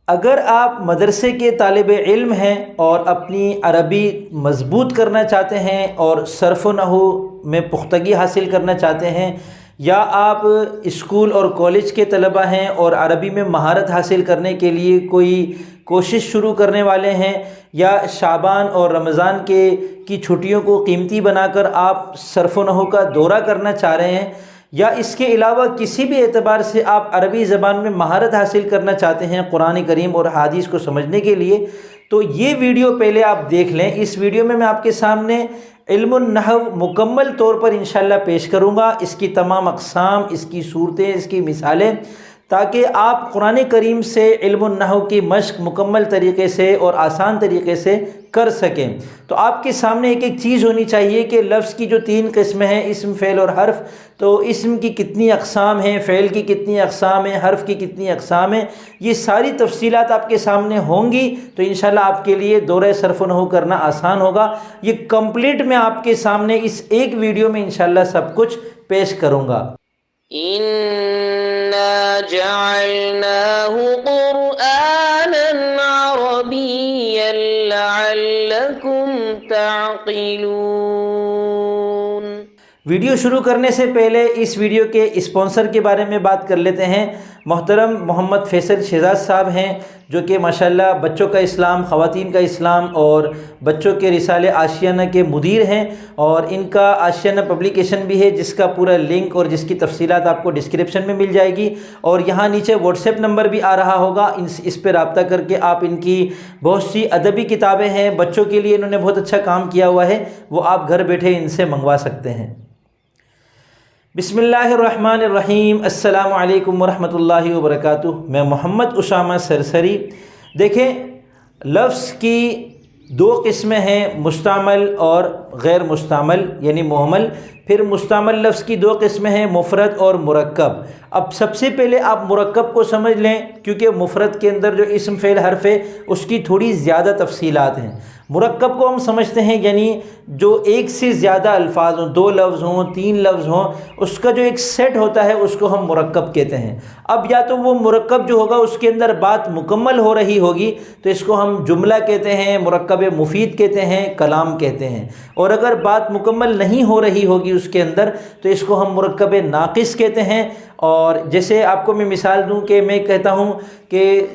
اگر آپ مدرسے کے طالب علم ہیں اور اپنی عربی مضبوط کرنا چاہتے ہیں اور صرف و نحو میں پختگی حاصل کرنا چاہتے ہیں، یا آپ اسکول اور کالج کے طلبہ ہیں اور عربی میں مہارت حاصل کرنے کے لیے کوئی کوشش شروع کرنے والے ہیں، یا شعبان اور رمضان کی چھٹیوں کو قیمتی بنا کر آپ صرف و نحو کا دورہ کرنا چاہ رہے ہیں، یا اس کے علاوہ کسی بھی اعتبار سے آپ عربی زبان میں مہارت حاصل کرنا چاہتے ہیں قرآن کریم اور حدیث کو سمجھنے کے لیے، تو یہ ویڈیو پہلے آپ دیکھ لیں۔ اس ویڈیو میں آپ کے سامنے علم النحو مکمل طور پر انشاءاللہ پیش کروں گا، اس کی تمام اقسام، اس کی صورتیں، اس کی مثالیں، تاکہ آپ قرآن کریم سے علم النحو کی مشق مکمل طریقے سے اور آسان طریقے سے کر سکیں۔ تو آپ کے سامنے ایک ایک چیز ہونی چاہیے کہ لفظ کی جو 3 قسمیں ہیں، اسم، فعل اور حرف، تو اسم کی کتنی اقسام ہیں، فعل کی کتنی اقسام ہیں، حرف کی کتنی اقسام ہیں، یہ ساری تفصیلات آپ کے سامنے ہوں گی تو انشاءاللہ آپ کے لیے دورہ صرف و نحو کرنا آسان ہوگا۔ یہ کمپلیٹ میں آپ کے سامنے اس ایک ویڈیو میں انشاءاللہ سب کچھ پیش کروں گا۔ إِنَّا جَعَلْنَاهُ قُرْآنًا عَرَبِيًّا لَعَلَّكُمْ تَعْقِلُونَ۔ ویڈیو شروع کرنے سے پہلے اس ویڈیو کے اسپانسر کے بارے میں بات کر لیتے ہیں۔ محترم محمد فیصل شہزاد صاحب ہیں، جو کہ ماشاءاللہ بچوں کا اسلام، خواتین کا اسلام اور بچوں کے رسالے آشیانہ کے مدیر ہیں، اور ان کا آشیانہ پبلیکیشن بھی ہے، جس کا پورا لنک اور جس کی تفصیلات آپ کو ڈسکرپشن میں مل جائے گی، اور یہاں نیچے واٹس ایپ نمبر بھی آ رہا ہوگا، اس پہ رابطہ کر کے آپ ان کی بہت سی ادبی کتابیں ہیں، بچوں کے لیے انہوں نے بہت اچھا کام کیا ہوا ہے، وہ آپ گھر بیٹھے ان سے منگوا سکتے ہیں۔ بسم اللہ الرحمن الرحیم۔ السلام علیکم ورحمۃ اللہ وبرکاتہ۔ میں محمد اسامہ سرسری۔ دیکھیں، لفظ کی 2 قسمیں ہیں، مستعمل اور غیر مستعمل یعنی مہمل۔ پھر مستعمل لفظ کی 2 قسمیں ہیں، مفرد اور مرکب۔ اب سب سے پہلے آپ مرکب کو سمجھ لیں، کیونکہ مفرد کے اندر جو اسم، فعل، حرف ہے اس کی تھوڑی زیادہ تفصیلات ہیں۔ مرکب کو ہم سمجھتے ہیں یعنی جو ایک سے زیادہ الفاظ ہوں، 2 لفظ ہوں، 3 لفظ ہوں، اس کا جو ایک سیٹ ہوتا ہے اس کو ہم مرکب کہتے ہیں۔ اب یا تو وہ مرکب جو ہوگا اس کے اندر بات مکمل ہو رہی ہوگی تو اس کو ہم جملہ کہتے ہیں، مرکب مفید کہتے ہیں، کلام کہتے ہیں، اور اگر بات مکمل نہیں ہو رہی ہوگی اس کے اندر تو اس کو ہم مرکب ناقص کہتے ہیں۔ اور جیسے آپ کو میں مثال دوں کہ میں کہتا ہوں کہ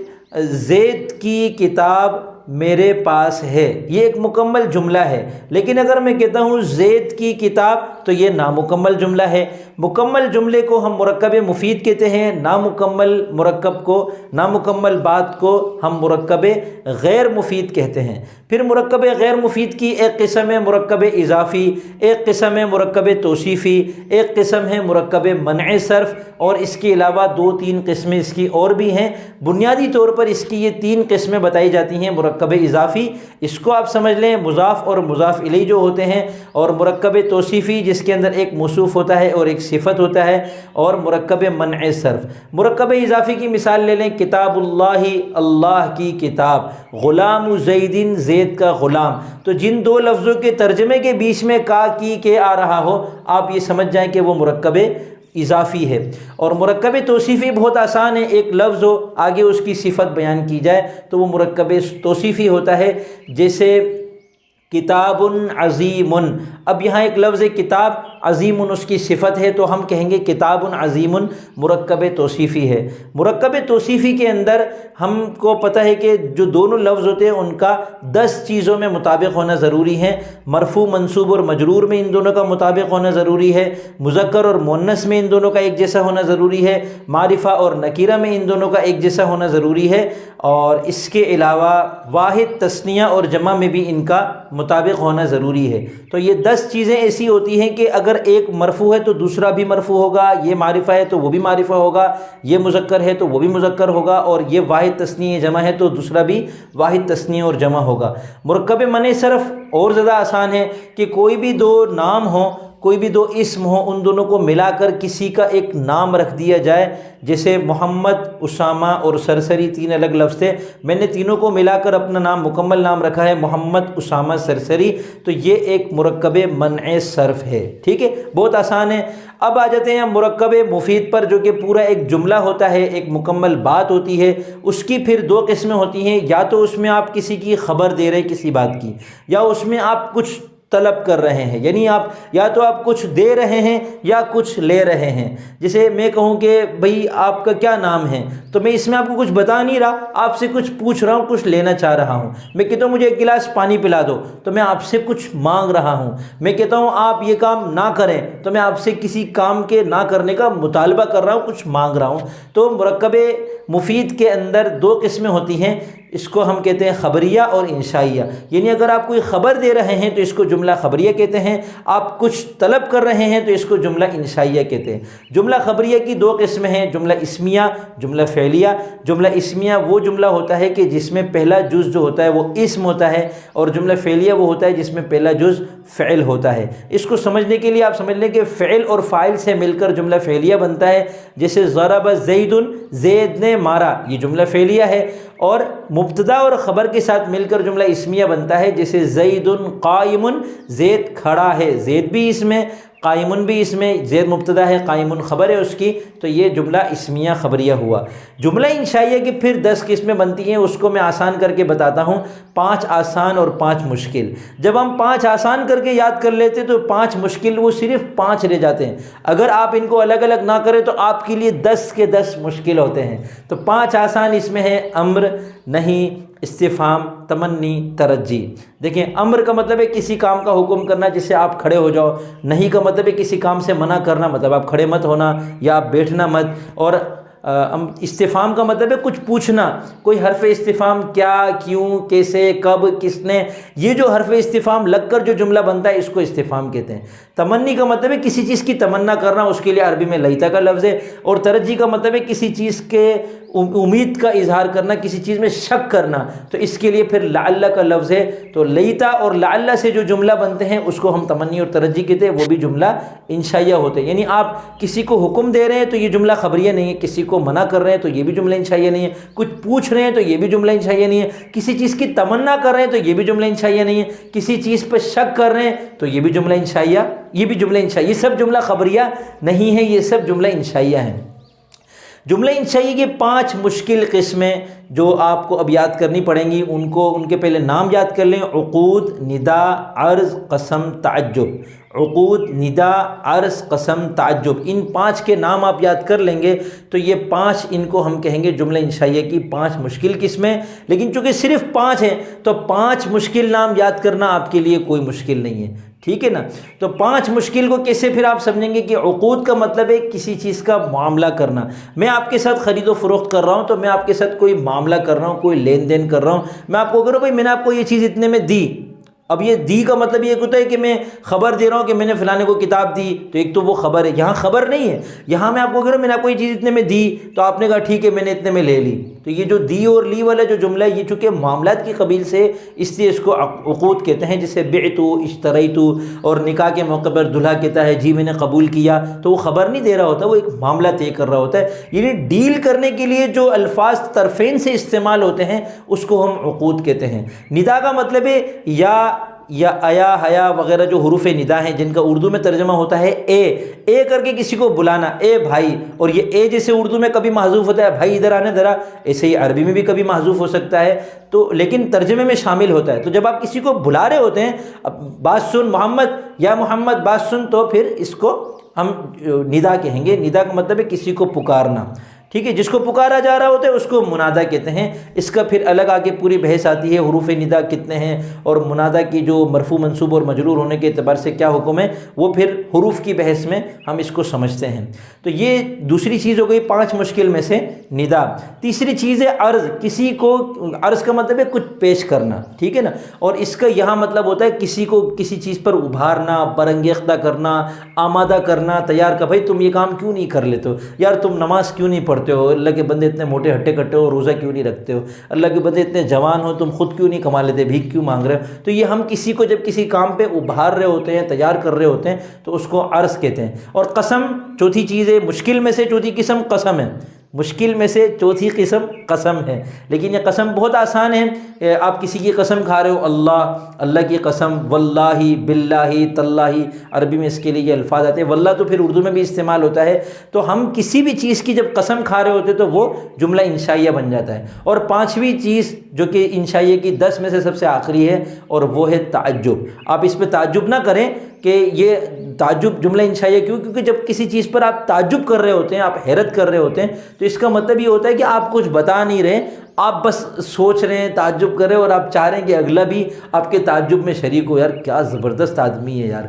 زید کی کتاب میرے پاس ہے، یہ ایک مکمل جملہ ہے، لیکن اگر میں کہتا ہوں زید کی کتاب تو یہ نامکمل جملہ ہے۔ مکمل جملے کو ہم مرکب مفید کہتے ہیں، نامکمل بات کو ہم مرکب غیر مفید کہتے ہیں۔ پھر مرکب غیر مفید کی ایک قسم ہے مرکب اضافی، ایک قسم ہے مرکب توصیفی، ایک قسم ہے مرکب منع صرف، اور اس کے علاوہ 2-3 قسمیں اس کی اور بھی ہیں۔ بنیادی طور پر اس کی یہ 3 قسمیں بتائی جاتی ہیں۔ مرکب اضافی، اس کو آپ سمجھ لیں مضاف اور مضاف الیہ جو ہوتے ہیں، اور مرکب توصیفی جس کے اندر ایک موصوف ہوتا ہے اور ایک صفت ہوتا ہے، اور مرکب منع صرف۔ مرکب اضافی کی مثال لے لیں، کتاب اللہ، اللہ کی کتاب، غلام زیدن، زید کا غلام۔ تو جن 2 لفظوں کے ترجمے کے بیچ میں کا کی کے آ رہا ہو، آپ یہ سمجھ جائیں کہ وہ مرکب اضافی ہے۔ اور مرکب توصیفی بہت آسان ہے، ایک لفظ ہو آگے اس کی صفت بیان کی جائے تو وہ مرکب توصیفی ہوتا ہے، جیسے کتاب عظیم۔ اب یہاں ایک لفظ ہے کتاب، عظیم اس کی صفت ہے تو ہم کہیں گے کتاب عظیم، مرکب توصیفی ہے۔ مرکب توصیفی کے اندر ہم کو پتہ ہے کہ جو دونوں لفظ ہوتے ہیں ان کا 10 چیزوں میں مطابق ہونا ضروری ہے۔ مرفوع، منصوب اور مجرور میں ان دونوں کا مطابق ہونا ضروری ہے، مذکر اور مؤنث میں ان دونوں کا ایک جیسا ہونا ضروری ہے، معرفہ اور نکیرہ میں ان دونوں کا ایک جیسا ہونا ضروری ہے، اور اس کے علاوہ واحد، تثنیہ اور جمع میں بھی ان کا مطابق ہونا ضروری ہے۔ تو یہ 10 چیزیں ایسی ہوتی ہیں کہ اگر ایک مرفوع ہے تو دوسرا بھی مرفوع ہوگا، یہ معرفہ ہے تو وہ بھی معرفہ ہوگا، یہ مذکر ہے تو وہ بھی مذکر ہوگا، اور یہ واحد تثنیہ جمع ہے تو دوسرا بھی واحد تثنیہ اور جمع ہوگا۔ مرکب منع صرف اور زیادہ آسان ہے کہ کوئی بھی 2 نام ہوں، کوئی بھی دو اسم ہو ان دونوں کو ملا کر کسی کا ایک نام رکھ دیا جائے، جیسے محمد، اسامہ اور سرسری 3 الگ لفظ تھے، میں نے تینوں کو ملا کر اپنا نام مکمل نام رکھا ہے محمد اسامہ سرسری، تو یہ ایک مرکب منع صرف ہے، ٹھیک ہے، بہت آسان ہے۔ اب آ جاتے ہیں مرکب مفید پر، جو کہ پورا ایک جملہ ہوتا ہے، ایک مکمل بات ہوتی ہے۔ اس کی پھر 2 قسمیں ہوتی ہیں، یا تو اس میں آپ کسی کی خبر دے رہے ہیں کسی بات کی، یا اس میں آپ کچھ طلب کر رہے ہیں، یعنی آپ یا تو آپ کچھ دے رہے ہیں یا کچھ لے رہے ہیں۔ جیسے میں کہوں کہ بھئی آپ کا کیا نام ہے، تو میں اس میں آپ کو کچھ بتا نہیں رہا، آپ سے کچھ پوچھ رہا ہوں، کچھ لینا چاہ رہا ہوں۔ میں کہتا ہوں مجھے 1 گلاس پانی پلا دو، تو میں آپ سے کچھ مانگ رہا ہوں۔ میں کہتا ہوں آپ یہ کام نہ کریں، تو میں آپ سے کسی کام کے نہ کرنے کا مطالبہ کر رہا ہوں، کچھ مانگ رہا ہوں۔ تو مرکب مفید کے اندر 2 قسمیں ہوتی ہیں، اس کو ہم کہتے ہیں خبریہ اور انشائیہ، یعنی اگر آپ کوئی خبر دے رہے ہیں تو اس کو جملہ خبریہ کہتے ہیں، آپ کچھ طلب کر رہے ہیں تو اس کو جملہ انشائیہ کہتے ہیں۔ جملہ خبریہ کی 2 قسمیں ہیں، جملہ اسمیہ، جملہ فعلیہ۔ جملہ اسمیہ وہ جملہ ہوتا ہے کہ جس میں پہلا جز جو ہوتا ہے وہ اسم ہوتا ہے، اور جملہ فعلیہ وہ ہوتا ہے جس میں پہلا جز فعل ہوتا ہے۔ اس کو سمجھنے کے لیے آپ سمجھ لیں کہ فعل اور فاعل سے مل کر جملہ فعلیہ بنتا ہے، جیسے ضرب زید، زید نے مارا، یہ جملہ فعلیہ ہے، اور مبتدا اور خبر کے ساتھ مل کر جملہ اسمیہ بنتا ہے، جیسے زید قائم، زید کھڑا ہے، زید بھی اس میں، قائم بھی اس میں، زید مبتدا ہے، قائم خبر ہے اس کی، تو یہ جملہ اسمیہ خبریہ ہوا۔ جملہ انشائیہ کی پھر 10 قسمیں بنتی ہیں، اس کو میں آسان کر کے بتاتا ہوں، 5 آسان اور 5 مشکل۔ جب ہم 5 آسان کر کے یاد کر لیتے تو 5 مشکل وہ صرف 5 رہ جاتے ہیں، اگر آپ ان کو الگ الگ نہ کریں تو آپ کے لیے 10 کے 10 مشکل ہوتے ہیں۔ تو 5 آسان اس میں ہے امر، نہیں، استفہام، تمنی، ترجی۔ دیکھیں، امر کا مطلب ہے کسی کام کا حکم کرنا، جسے آپ کھڑے ہو جاؤ، نہیں کا مطلب ہے کسی کام سے منع کرنا، مطلب آپ کھڑے مت ہونا یا آپ بیٹھنا مت، اور استفہام کا مطلب ہے کچھ پوچھنا، کوئی حرف استفہام، کیا، کیوں، کیسے، کب، کس نے، یہ جو حرف استفہام لگ کر جو جملہ بنتا ہے اس کو استفہام کہتے ہیں۔ تمنی کا مطلب ہے کسی چیز کی تمنا کرنا، اس کے لیے عربی میں لیتا کا لفظ ہے، اور ترجی کا مطلب ہے کسی چیز کے امید کا اظہار کرنا، کسی چیز میں شک کرنا، تو اس کے لیے پھر لعل کا لفظ ہے۔ تو لیتا اور لعل سے جو جملہ بنتے ہیں اس کو ہم تمنی اور ترجی کہتے ہیں، وہ بھی جملہ انشائیہ ہوتے ہیں۔ یعنی آپ کسی کو حکم دے رہے ہیں تو یہ جملہ خبریہ نہیں ہے، کسی کو منع کر رہے ہیں تو یہ بھی جملہ انشائیہ نہیں ہے، کچھ پوچھ رہے ہیں تو یہ بھی جملہ انشائیہ نہیں ہے، کسی چیز کی تمنا کر رہے ہیں تو یہ بھی جملہ انشائیہ نہیں ہے، کسی چیز پہ شک کر رہے ہیں تو یہ بھی جملہ انشائیہ، یہ بھی جملہ انشائیہ، یہ سب جملہ خبریہ نہیں ہے، یہ سب جملہ انشائیہ ہیں۔ جملہ انشائیہ کی 5 مشکل قسمیں جو آپ کو اب یاد کرنی پڑیں گی، ان کے پہلے نام یاد کر لیں: عقود، ندا، عرض، قسم، تعجب۔ عقود، ندا، عرض، قسم، تعجب، ان 5 کے نام آپ یاد کر لیں گے تو یہ 5 ان کو ہم کہیں گے جملہ انشائیہ کی 5 مشکل قسمیں۔ لیکن چونکہ صرف 5 ہیں تو 5 مشکل نام یاد کرنا آپ کے لیے کوئی مشکل نہیں ہے، ٹھیک ہے نا؟ تو 5 مشکل کو کیسے پھر آپ سمجھیں گے کہ عقود کا مطلب ہے کسی چیز کا معاملہ کرنا۔ میں آپ کے ساتھ خرید و فروخت کر رہا ہوں تو میں آپ کے ساتھ کوئی معاملہ کر رہا ہوں، کوئی لین دین کر رہا ہوں، میں آپ کو کہہ رہا ہوں بھائی میں نے آپ کو یہ چیز اتنے میں دی۔ اب یہ دی کا مطلب یہ ہوتا ہے کہ میں خبر دے رہا ہوں کہ میں نے فلانے کو کتاب دی، تو ایک تو وہ خبر ہے، یہاں خبر نہیں ہے، یہاں میں آپ کو کہہ رہا ہوں میں نے آپ کو یہ چیز اتنے میں دی، تو آپ نے کہا ٹھیک ہے میں نے اتنے میں لے لی۔ تو یہ جو دی اور لی والا جو جملہ ہے یہ چونکہ معاملات کی قبیل سے، اس لیے اس کو عقود کہتے ہیں، جیسے بعتو، اشتریتو، اور نکاح کے موقع پر دلہا کہتا ہے جی میں نے قبول کیا، تو وہ خبر نہیں دے رہا ہوتا، وہ ایک معاملہ طے کر رہا ہوتا ہے۔ یعنی ڈیل کرنے کے لیے جو الفاظ طرفین سے استعمال ہوتے ہیں اس کو ہم عقود کہتے ہیں۔ ندا کا مطلب ہے یا آیا، حیا وغیرہ جو حروف ندا ہیں جن کا اردو میں ترجمہ ہوتا ہے اے کر کے کسی کو بلانا، اے بھائی، اور یہ اے جیسے اردو میں کبھی محذوف ہوتا ہے بھائی ادھر آنے ذرا، ایسے ہی عربی میں بھی کبھی محذوف ہو سکتا ہے، تو لیکن ترجمے میں شامل ہوتا ہے۔ تو جب آپ کسی کو بلا رہے ہوتے ہیں، اب بات سن محمد، یا محمد بات سن، تو پھر اس کو ہم ندا کہیں گے۔ ندا کا مطلب ہے کسی کو پکارنا، ٹھیک ہے، جس کو پکارا جا رہا ہوتا ہے اس کو منادا کہتے ہیں۔ اس کا پھر الگ آگے پوری بحث آتی ہے، حروف ندا کتنے ہیں اور منادا کی جو مرفوع منصوب اور مجرور ہونے کے اعتبار سے کیا حکم ہے، وہ پھر حروف کی بحث میں ہم اس کو سمجھتے ہیں۔ تو یہ دوسری چیز ہو گئی 5 مشکل میں سے ندا۔ تیسری چیز ہے عرض، کسی کو، عرض کا مطلب ہے کچھ پیش کرنا، ٹھیک ہے نا، اور اس کا یہاں مطلب ہوتا ہے کسی کو کسی چیز پر ابھارنا، برانگیختہ کرنا، آمادہ کرنا، تیار کا بھائی تم یہ کام کیوں نہیں کر لیتے ہو، یار تم نماز کیوں نہیں پڑھتے پڑھتے ہو، اللہ کے بندے اتنے موٹے ہٹے کٹے ہو، روزہ کیوں نہیں رکھتے ہو، اللہ کے بندے اتنے جوان ہو، تم خود کیوں نہیں کما لیتے، بھیک کیوں مانگ رہے ہو۔ تو یہ ہم کسی کو جب کسی کام پہ ابھار رہے ہوتے ہیں، تیار کر رہے ہوتے ہیں، تو اس کو عرض کہتے ہیں۔ اور قسم چوتھی چیز ہے، مشکل میں سے چوتھی قسم قسم ہے، مشکل میں سے چوتھی قسم قسم ہے، لیکن یہ قسم بہت آسان ہے۔ آپ کسی کی قسم کھا رہے ہو، اللہ کی قسم، واللہ، باللہ، تاللہ، عربی میں اس کے لیے یہ الفاظ آتے ہیں۔ واللہ تو پھر اردو میں بھی استعمال ہوتا ہے۔ تو ہم کسی بھی چیز کی جب قسم کھا رہے ہوتے ہیں تو وہ جملہ انشائیہ بن جاتا ہے۔ اور پانچویں چیز جو کہ انشائیہ کی 10 میں سے سب سے آخری ہے، اور وہ ہے تعجب۔ آپ اس پہ تعجب نہ کریں کہ یہ تعجب جملہ انشائیہ کیوں، کیونکہ جب کسی چیز پر آپ تعجب کر رہے ہوتے ہیں، آپ حیرت کر رہے ہوتے ہیں، تو اس کا مطلب یہ ہوتا ہے کہ آپ کچھ بتا نہیں رہے، آپ بس سوچ رہے ہیں، تعجب کر رہے ہیں، اور آپ چاہ رہے ہیں کہ اگلا بھی آپ کے تعجب میں شریک ہو، یار کیا زبردست آدمی ہے یار۔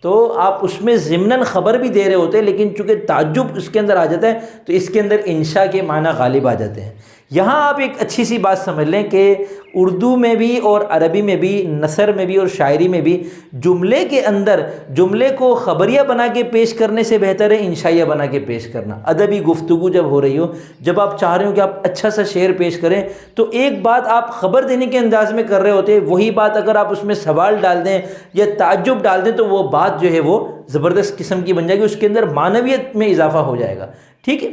تو آپ اس میں ضمناً خبر بھی دے رہے ہوتے ہیں، لیکن چونکہ تعجب اس کے اندر آ جاتا ہے تو اس کے اندر انشاء کے معنی غالب آ جاتے ہیں۔ یہاں آپ ایک اچھی سی بات سمجھ لیں کہ اردو میں بھی اور عربی میں بھی، نثر میں بھی اور شاعری میں بھی، جملے کے اندر جملے کو خبریہ بنا کے پیش کرنے سے بہتر ہے انشائیہ بنا کے پیش کرنا۔ ادبی گفتگو جب ہو رہی ہو، جب آپ چاہ رہے ہو کہ آپ اچھا سا شعر پیش کریں، تو ایک بات آپ خبر دینے کے انداز میں کر رہے ہوتے ہیں، وہی بات اگر آپ اس میں سوال ڈال دیں یا تعجب ڈال دیں تو وہ بات جو ہے وہ زبردست قسم کی بن جائے گی، اس کے اندر معنویت میں اضافہ ہو جائے گا۔ ٹھیک ہے،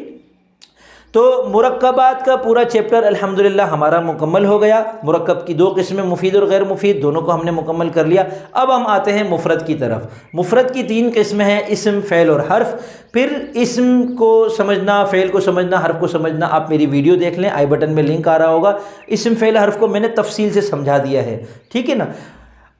تو مرکبات کا پورا چیپٹر الحمدللہ ہمارا مکمل ہو گیا۔ مرکب کی 2 قسمیں، مفید اور غیر مفید، دونوں کو ہم نے مکمل کر لیا۔ اب ہم آتے ہیں مفرد کی طرف۔ مفرد کی 3 قسمیں ہیں، اسم، فعل اور حرف۔ پھر اسم کو سمجھنا، فعل کو سمجھنا، حرف کو سمجھنا، آپ میری ویڈیو دیکھ لیں، آئی بٹن میں لنک آ رہا ہوگا۔ اسم، فعل، حرف کو میں نے تفصیل سے سمجھا دیا ہے، ٹھیک ہے نا۔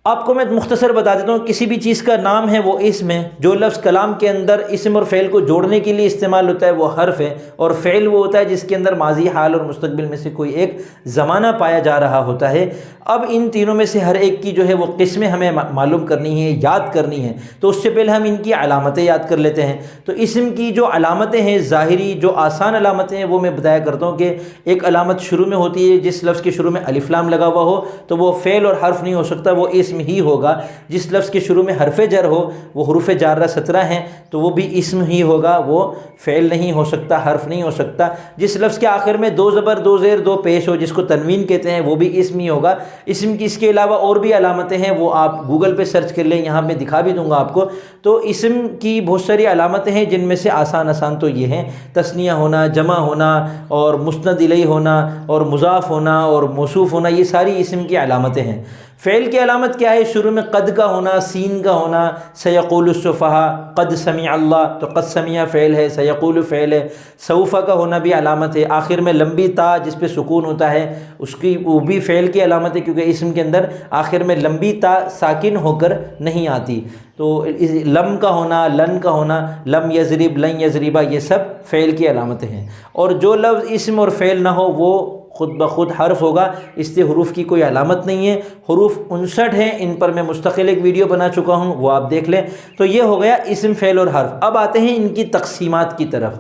آپ کو میں مختصر بتا دیتا ہوں، کسی بھی چیز کا نام ہے وہ اسم ہے، جو لفظ کلام کے اندر اسم اور فعل کو جوڑنے کے لیے استعمال ہوتا ہے وہ حرف ہے، اور فعل وہ ہوتا ہے جس کے اندر ماضی، حال اور مستقبل میں سے کوئی ایک زمانہ پایا جا رہا ہوتا ہے۔ اب ان تینوں میں سے ہر ایک کی جو ہے وہ قسمیں ہمیں معلوم کرنی ہے، یاد کرنی ہے، تو اس سے پہلے ہم ان کی علامتیں یاد کر لیتے ہیں۔ تو اسم کی جو علامتیں ہیں، ظاہری جو آسان علامتیں ہیں، وہ میں بتایا کرتا ہوں کہ ایک علامت شروع میں ہوتی ہے، جس لفظ کے شروع میں الف لام لگا ہوا ہو تو وہ فعل اور حرف نہیں ہو سکتا، وہ اسم ہی ہوگا۔ جس لفظ کے شروع میں حرف جر ہو، وہ حروف جارہ 17 ہیں، تو وہ بھی اسم ہی ہوگا، وہ فعل نہیں ہو سکتا، حرف نہیں ہو سکتا۔ جس لفظ کے آخر میں 2 زبر 2 زیر 2 پیش ہو، جس کو تنوین کہتے ہیں، وہ بھی اسم ہی ہوگا۔ اسم کی اس کے علاوہ اور بھی علامتیں ہیں، وہ آپ گوگل پہ سرچ کر لیں، یہاں میں دکھا بھی دوں گا آپ کو۔ تو اسم کی بہت ساری علامتیں ہیں، جن میں سے آسان تو یہ ہیں: تثنیہ ہونا، جمع ہونا، اور مسند الیہ ہونا، اور مضاف ہونا، اور موصوف ہونا، یہ ساری اسم کی علامتیں ہیں۔ فعل کی علامت کیا ہے؟ شروع میں قد کا ہونا، سین کا ہونا، سیقول السفہاء، قد سمع اللہ، تو قد سمع فعل ہے، سیقول فعل ہے۔ سوف کا ہونا بھی علامت ہے۔ آخر میں لمبی تا جس پہ سکون ہوتا ہے، اس کی وہ بھی فعل کی علامت ہے، کیونکہ اسم کے اندر آخر میں لمبی تا ساکن ہو کر نہیں آتی۔ تو لم کا ہونا، لن کا ہونا، لم یضرب، لن یضربا، یہ سب فعل کی علامتیں ہیں۔ اور جو لفظ اسم اور فعل نہ ہو وہ خود بخود حرف ہوگا، اس سے حروف کی کوئی علامت نہیں ہے۔ حروف 59 ہیں، ان پر میں مستقل ایک ویڈیو بنا چکا ہوں، وہ آپ دیکھ لیں۔ تو یہ ہو گیا اسم، فعل اور حرف۔ اب آتے ہیں ان کی تقسیمات کی طرف۔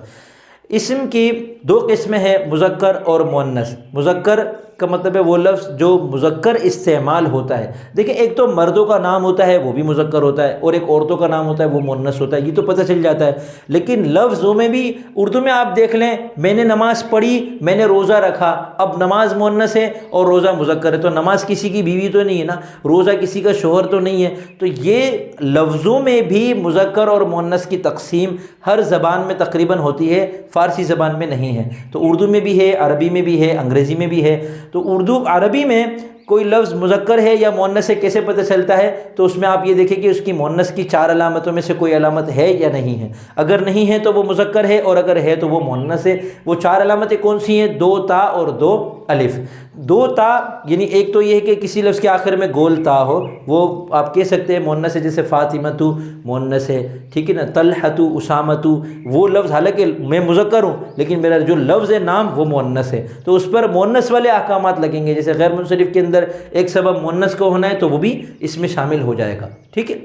اسم کی 2 قسمیں ہیں، مذکر اور مؤنث۔ مذکر کا مطلب ہے وہ لفظ جو مذکر استعمال ہوتا ہے۔ دیکھیں، ایک تو مردوں کا نام ہوتا ہے وہ بھی مذکر ہوتا ہے، اور ایک عورتوں کا نام ہوتا ہے وہ مؤنث ہوتا ہے، یہ تو پتہ چل جاتا ہے۔ لیکن لفظوں میں بھی اردو میں آپ دیکھ لیں، میں نے نماز پڑھی، میں نے روزہ رکھا، اب نماز مؤنث ہے اور روزہ مذکر ہے، تو نماز کسی کی بیوی تو نہیں ہے نا، روزہ کسی کا شوہر تو نہیں ہے۔ تو یہ لفظوں میں بھی مذکر اور مؤنث کی تقسیم ہر زبان میں تقریباً ہوتی ہے، فارسی زبان میں نہیں ہے۔ تو اردو میں بھی ہے، عربی میں بھی ہے، انگریزی میں بھی ہے۔ تو اردو عربی میں کوئی لفظ مذکر ہے یا مؤنث ہے کیسے پتہ چلتا ہے؟ تو اس میں آپ یہ دیکھیں کہ اس کی مؤنث کی 4 علامتوں میں سے کوئی علامت ہے یا نہیں ہے۔ اگر نہیں ہے تو وہ مذکر ہے، اور اگر ہے تو وہ مؤنث ہے۔ وہ 4 علامتیں کون سی ہیں؟ 2 تا اور 2 الف۔ 2 تا یعنی ایک تو یہ ہے کہ کسی لفظ کے آخر میں گول تا ہو، وہ آپ کہہ سکتے ہیں مؤنث ہے، جیسے فاطمۃ مؤنث ہے، ٹھیک ہے نا، طلحۃ، اسامۃ، وہ لفظ حالانکہ میں مذکر ہوں لیکن میرا جو لفظ ہے نام وہ مؤنث ہے، تو اس پر مؤنث والے احکامات لگیں گے۔ جیسے غیر منصرف کے اندر ایک سبب مؤنث کو ہونا ہے تو وہ بھی اس میں شامل ہو جائے گا، ٹھیک ہے۔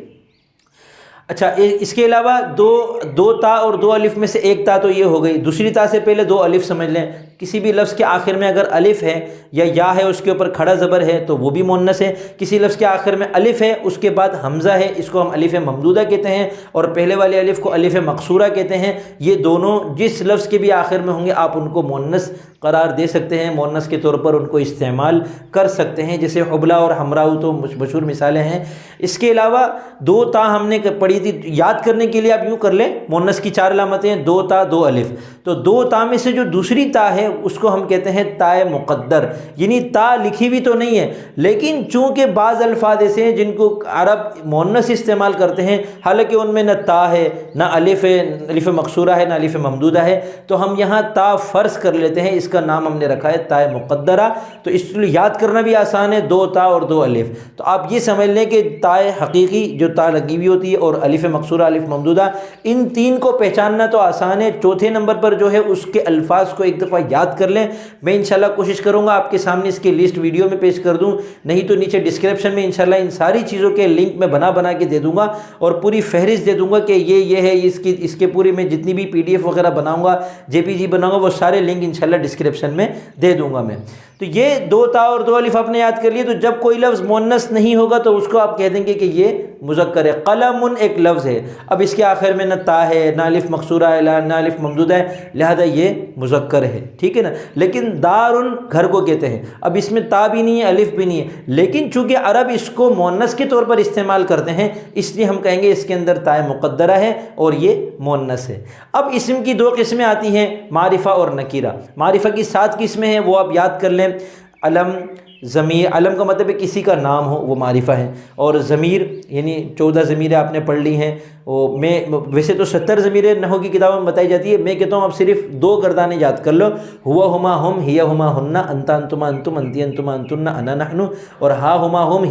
اچھا اس کے علاوہ دو تا اور دو الف میں سے ایک تا تو یہ ہو گئی، دوسری تا سے پہلے دو الف سمجھ لیں۔ کسی بھی لفظ کے آخر میں اگر الف ہے یا یا ہے، اس کے اوپر کھڑا زبر ہے تو وہ بھی مؤنث ہے۔ کسی لفظ کے آخر میں الف ہے، اس کے بعد حمزہ ہے، اس کو ہم الف ممدودہ کہتے ہیں، اور پہلے والے الف کو الف مقصورہ کہتے ہیں۔ یہ دونوں جس لفظ کے بھی آخر میں ہوں گے آپ ان کو مؤنث قرار دے سکتے ہیں، مؤنث کے طور پر ان کو استعمال کر سکتے ہیں، جیسے حبلہ اور حمراء تو مشہور مثالیں ہیں۔ اس کے علاوہ دو تا ہم نے پڑھی تھی، یاد کرنے کے لیے آپ یوں کر لیں، مؤنث کی 4 علامتیں ہیں، دو تا دو الف، تو دو تا میں سے جو دوسری تا ہے اس کو ہم کہتے ہیں تا مقدر، یعنی تا لکھی ہوئی تو نہیں ہے لیکن چونکہ بعض الفاظ ایسے ہیں جن کو عرب مؤنث استعمال کرتے ہیں، حالانکہ ان میں نہ تا ہے نہ الف ہے، الف مقصورہ ہے نہ الف ممدودہ ہے، تو ہم یہاں تا فرض کر لیتے ہیں، اس کا نام ہم نے رکھا ہے تا مقدرہ۔ تو اس لیے یاد کرنا بھی آسان ہے، دو تا اور دو الف۔ تو آپ یہ سمجھ لیں کہ تا حقیقی جو تا لگی ہوئی ہوتی ہے اور الف مقصورہ الف ممدودہ، ان تین کو پہچاننا تو آسان ہے۔ چوتھے نمبر پر جو ہے اس کے الفاظ کو ایک دفعہ یاد کر لیں۔ میں انشاءاللہ کوشش کروں گا آپ کے سامنے اس کی لسٹ ویڈیو میں پیش کر دوں، نہیں تو نیچے ڈسکرپشن میں انشاءاللہ ان ساری چیزوں کے لنک میں بنا کے دے دوں گا، اور پوری فہرست دے دوں گا کہ یہ ہے، اس کے پوری میں جتنی بھی PDF وغیرہ بناؤں گا، JPG بناؤں گا، وہ سارے لنک انشاءاللہ ڈسکرپشن میں دے دوں گا میں۔ تو یہ دو تا اور دو الف آپ نے یاد کر لیے، تو جب کوئی لفظ مؤنث نہیں ہوگا تو اس کو آپ کہہ دیں گے کہ یہ مذکر ہے۔ قلم ایک لفظ ہے، اب اس کے آخر میں نہ تا ہے نہ الف مقصورہ ہے نہ الف ممدودہ ہے، لہذا یہ مذکر ہے، ٹھیک ہے نا۔ لیکن دار گھر کو کہتے ہیں، اب اس میں تا بھی نہیں ہے الف بھی نہیں ہے، لیکن چونکہ عرب اس کو مؤنث کے طور پر استعمال کرتے ہیں اس لیے ہم کہیں گے اس کے اندر تا مقدرہ ہے اور یہ مؤنث ہے۔ اب اسم کی 2 قسمیں آتی ہیں، معرفہ اور نکیرہ۔ معرفہ کی 7 قسمیں ہیں، وہ آپ یاد کر لیں۔ علم، ضمیر، علم کا مطلب ہے کسی کا نام ہو، وہ معرفہ ہے، اور ضمیر یعنی 14 ضمیریں آپ نے پڑھ لی ہیں۔ میں ویسے تو 70 ضمیریں نحو کی کتابوں میں بتائی جاتی ہے، میں کہتا ہوں آپ صرف 2 گردانیں یاد کر لو، ہوا ہما ہم، ہیا ہما ہن، انت انتما انتم، انتی انتما انتن، انا نحن، اور ہا ہما ہم،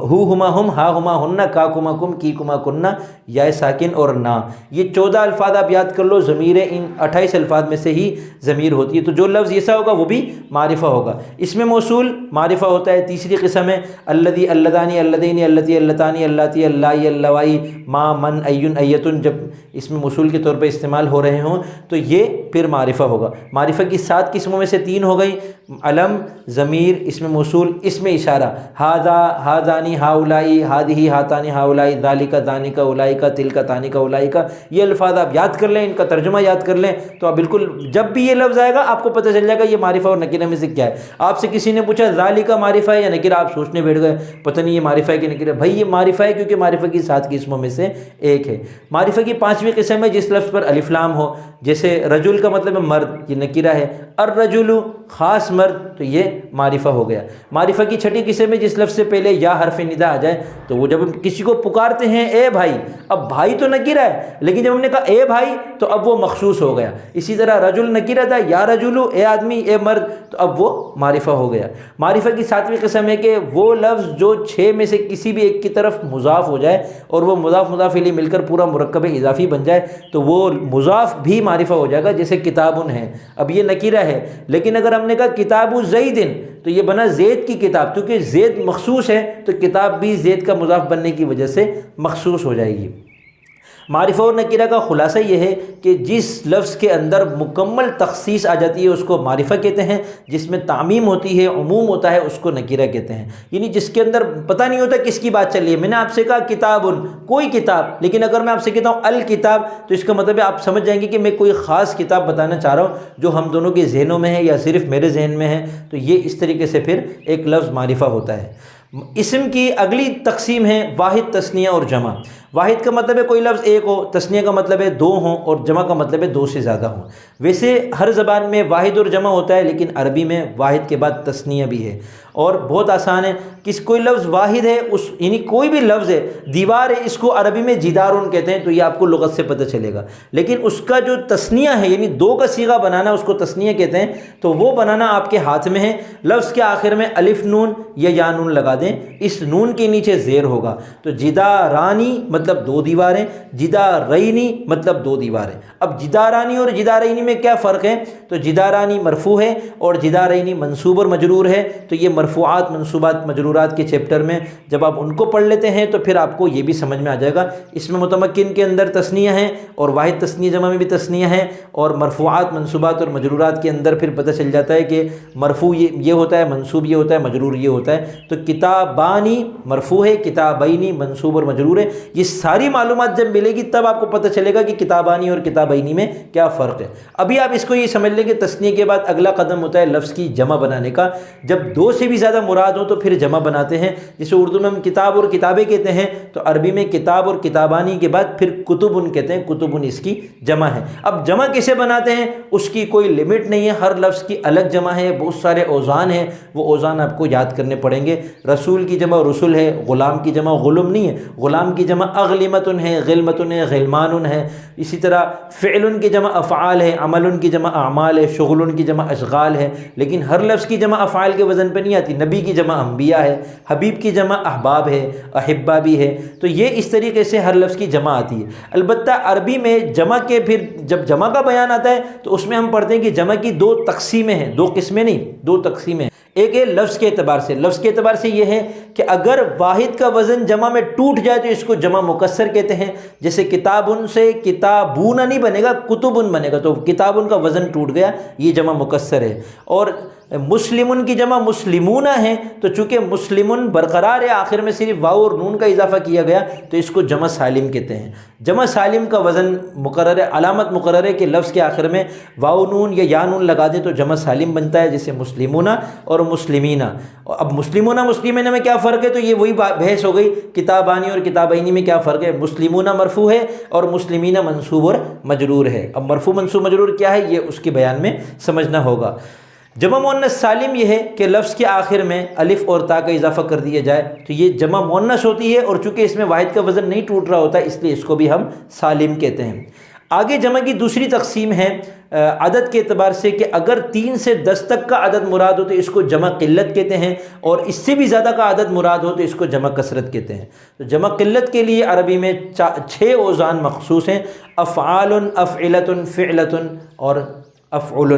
ہو ہما ہم، ہا ہما ہن، کا کما کم، کی کما کننا، یا ساکن اور نا، یہ 14 الفاظ آپ یاد کر لو۔ ضمیریں ان 28 الفاظ میں سے ہی ضمیر ہوتی ہے، تو جو لفظ ایسا ہوگا وہ بھی معرفہ ہوگا۔ اس میں موصول معرفہ ہوتا ہے، تیسری قسم ہے الذی، اللذانی، اللذین، اللتی، اللتانی، اللاتی، اللائی، اللوائی، ما، من، این، ایتن، جب اس میں موصول کے طور پہ استعمال ہو رہے ہوں تو یہ پھر معرفہ ہوگا۔ معرفہ کی 7 قسموں میں سے 3 ہو گئی، علم، ضمیر، اسم موصول، اسم اشارہ، ھذا، ھذانی، ھاؤلائی، ھذہ، ھاتانی، ھاؤلائی، ذالک، ذانک، اولئک، تلک، تانک، اولئک، یہ الفاظ آپ یاد کر لیں، ان کا ترجمہ یاد کر لیں، تو آپ بالکل جب بھی یہ لفظ آئے گا آپ کو پتہ چل جائے گا یہ معرفہ اور نکرہ میں سے کیا ہے۔ آپ سے کسی نے پوچھا ذالک معرفہ ہے یا نکرہ، آپ سوچنے بیٹھ گئے پتہ نہیں یہ معرفہ ہے کہ نکرہ، بھائی یہ معرفہ ہے کیونکہ معرفہ کی 7 قسموں میں سے ایک ہے۔ معرفہ کی 5ویں قسم ہے جس لفظ پر الف لام ہو، جیسے رجل کا مطلب ہے مرد، یہ نکرہ ہے، الرجل خاص مرد، تو یہ معرفہ ہو گیا۔ معرفہ کی 6ٹھی قسم ہے جس لفظ سے پہلے یا حرف ندا آ جائے، تو وہ جب ہم کسی کو پکارتے ہیں اے بھائی، اب بھائی تو نکرہ ہے لیکن جب ہم نے کہا اے بھائی تو اب وہ مخصوص ہو گیا۔ اسی طرح رجل نکرہ تھا، یا رجلو، اے آدمی، اے مرد، تو اب وہ معرفہ ہو گیا۔ معرفہ کی 7ویں قسم ہے کہ وہ لفظ جو 6 میں سے کسی بھی ایک کی طرف مضاف ہو جائے اور وہ مضاف مضاف الیہ مل کر پورا مرکب اضافی بن جائے تو وہ مضاف بھی معرفہ ہو جائے گا، جیسے کتابن ہے، اب یہ نکرہ ہے لیکن اگر ہم نے کہا کتاب زید تو یہ بنا زید کی کتاب، کیونکہ زید مخصوص ہے تو کتاب بھی زید کا مضاف بننے کی وجہ سے مخصوص ہو جائے گی۔ معرفہ اور نکرہ کا خلاصہ یہ ہے کہ جس لفظ کے اندر مکمل تخصیص آ جاتی ہے اس کو معرفہ کہتے ہیں، جس میں تعمیم ہوتی ہے، عموم ہوتا ہے، اس کو نکرہ کہتے ہیں۔ یعنی جس کے اندر پتہ نہیں ہوتا کس کی بات چل رہی ہے۔ میں نے آپ سے کہا کتابن، کوئی کتاب، لیکن اگر میں آپ سے کہتا ہوں الکتاب تو اس کا مطلب ہے آپ سمجھ جائیں گے کہ میں کوئی خاص کتاب بتانا چاہ رہا ہوں جو ہم دونوں کے ذہنوں میں ہے یا صرف میرے ذہن میں ہے، تو یہ اس طریقے سے پھر ایک لفظ معرفہ ہوتا ہے۔ اسم کی اگلی تقسیم ہے واحد، تثنیہ اور جمع۔ واحد کا مطلب ہے کوئی لفظ ایک ہو، تثنیہ کا مطلب ہے 2 ہوں، اور جمع کا مطلب ہے 2 سے زیادہ ہوں۔ ویسے ہر زبان میں واحد اور جمع ہوتا ہے لیکن عربی میں واحد کے بعد تثنیہ بھی ہے، اور بہت آسان ہے۔ کوئی لفظ واحد ہے، یعنی کوئی بھی لفظ ہے، دیوار ہے، اس کو عربی میں جدارن کہتے ہیں، تو یہ آپ کو لغت سے پتہ چلے گا۔ لیکن اس کا جو تثنیہ ہے، یعنی 2 کا صیغہ بنانا، اس کو تثنیہ کہتے ہیں، تو وہ بنانا آپ کے ہاتھ میں ہے۔ لفظ کے آخر میں الف نون یا یا نون لگا دیں، اس نون کے نیچے زیر ہوگا، تو جدارانی مطلب دو دیواریں، جدارینی مطلب دو دیواریں۔ اب جدارانی اور جدارینی میں کیا فرق ہے؟ تو جدارانی مرفوع ہے اور جدارینی منصوب اور مجرور ہے۔ تو یہ مرفوعات منصوبات مجرورات کے چیپٹر میں جب آپ ان کو پڑھ لیتے ہیں تو پھر آپ کو یہ بھی سمجھ میں آ جائے گا۔ اس میں متمکن کے اندر تثنیہ ہیں اور واحد تثنیہ جمع میں بھی تثنیہ ہیں، اور مرفوعات منصوبات اور مجرورات کے اندر پھر پتہ چل جاتا ہے کہ مرفوع یہ ہوتا ہے، منصوب یہ ہوتا ہے، مجرور یہ ہوتا ہے۔ تو کتابانی مرفوع ہے، کتابینی منصوب اور مجرور ہے۔ یہ ساری معلومات جب ملے گی تب آپ کو پتہ چلے گا کہ کتابانی اور کتابینی میں کیا فرق ہے۔ ابھی آپ اس کو یہ سمجھ لیں کہ تثنیہ کے بعد اگلا قدم ہوتا ہے لفظ کی جمع بنانے کا۔ جب دو سے بھی زیادہ مراد ہو تو پھر جمع بناتے ہیں، جسے اردو میں ہم کتاب اور کتابیں کہتے ہیں، تو عربی میں کتاب اور کتابانی کے بعد پھر کتبن کہتے ہیں، کتبن اس کی جمع ہے۔ اب جمع کیسے بناتے ہیں اس کی کوئی لمٹ نہیں ہے، ہر لفظ کی الگ جمع ہے، بہت سارے اوزان ہیں، وہ اوزان آپ کو یاد کرنے پڑیں گے۔ رسول کی جمع رسل ہے، غلام کی جمع غلم نہیں ہے، غلام کی جمع اغلمتن ہے، غلمتن ہے، غلمان ہے۔ اسی طرح فعل کی جمع افعال ہے، عمل کی جمع اعمال ہے، شغل کی جمع اشغال ہے، لیکن ہر لفظ کی جمع افعال کے وزن پہ نہیں آتی۔ نبی کی جمع انبیاء ہے، حبیب کی جمع احباب ہے، احبہ بھی ہے۔ تو یہ اس طریقے سے ہر لفظ کی جمع آتی ہے۔ البتہ عربی میں جمع کے پھر جب جمع کا بیان آتا ہے تو اس میں ہم پڑھتے ہیں کہ جمع کی دو تقسیمیں ہیں، دو قسمیں نہیں، دو تقسیمیں ہیں۔ ایک ہے لفظ کے اعتبار سے، لفظ کے اعتبار سے یہ ہے کہ اگر واحد کا وزن جمع میں ٹوٹ جائے تو اس کو جمع مکسر کہتے ہیں۔ جیسے کتابن سے کتابون نہیں بنے گا، کتبن بنے گا، تو کتابن کا وزن ٹوٹ گیا، یہ جمع مکسر ہے۔ اور مسلمن کی جمع مسلمون ہے، تو چونکہ مسلمن برقرار ہے، آخر میں صرف واو اور نون کا اضافہ کیا گیا تو اس کو جمع سالم کہتے ہیں۔ جمع سالم کا وزن مقرر ہے، علامت مقرر ہے کہ لفظ کے آخر میں واو نون یا یا نون لگا دیں تو جمع سالم بنتا ہے، جیسے مسلمون اور مسلمین۔ اب مسلمون مسلمین میں کیا فرق ہے؟ تو یہ وہی بحث ہو گئی، کتابانی اور کتابینی میں کیا فرق ہے؟ مسلمون مرفوع ہے اور مسلمین منصوب اور مجرور ہے۔ اب مرفوع منصوب مجرور کیا ہے یہ اس کے بیان میں سمجھنا ہوگا۔ جمع مؤنث سالم یہ ہے کہ لفظ کے آخر میں الف اور تا کا اضافہ کر دیا جائے تو یہ جمع مؤنث ہوتی ہے، اور چونکہ اس میں واحد کا وزن نہیں ٹوٹ رہا ہوتا اس لیے اس کو بھی ہم سالم کہتے ہیں۔ آگے جمع کی دوسری تقسیم ہے عدد کے اعتبار سے کہ اگر 3 سے 10 تک کا عدد مراد ہو تو اس کو جمع قلت کہتے ہیں، اور اس سے بھی زیادہ کا عدد مراد ہو تو اس کو جمع کثرت کہتے ہیں۔ تو جمع قلت کے لیے عربی میں 6 اوزان مخصوص ہیں، افعال، افعلۃ، فعلۃ اور افعل،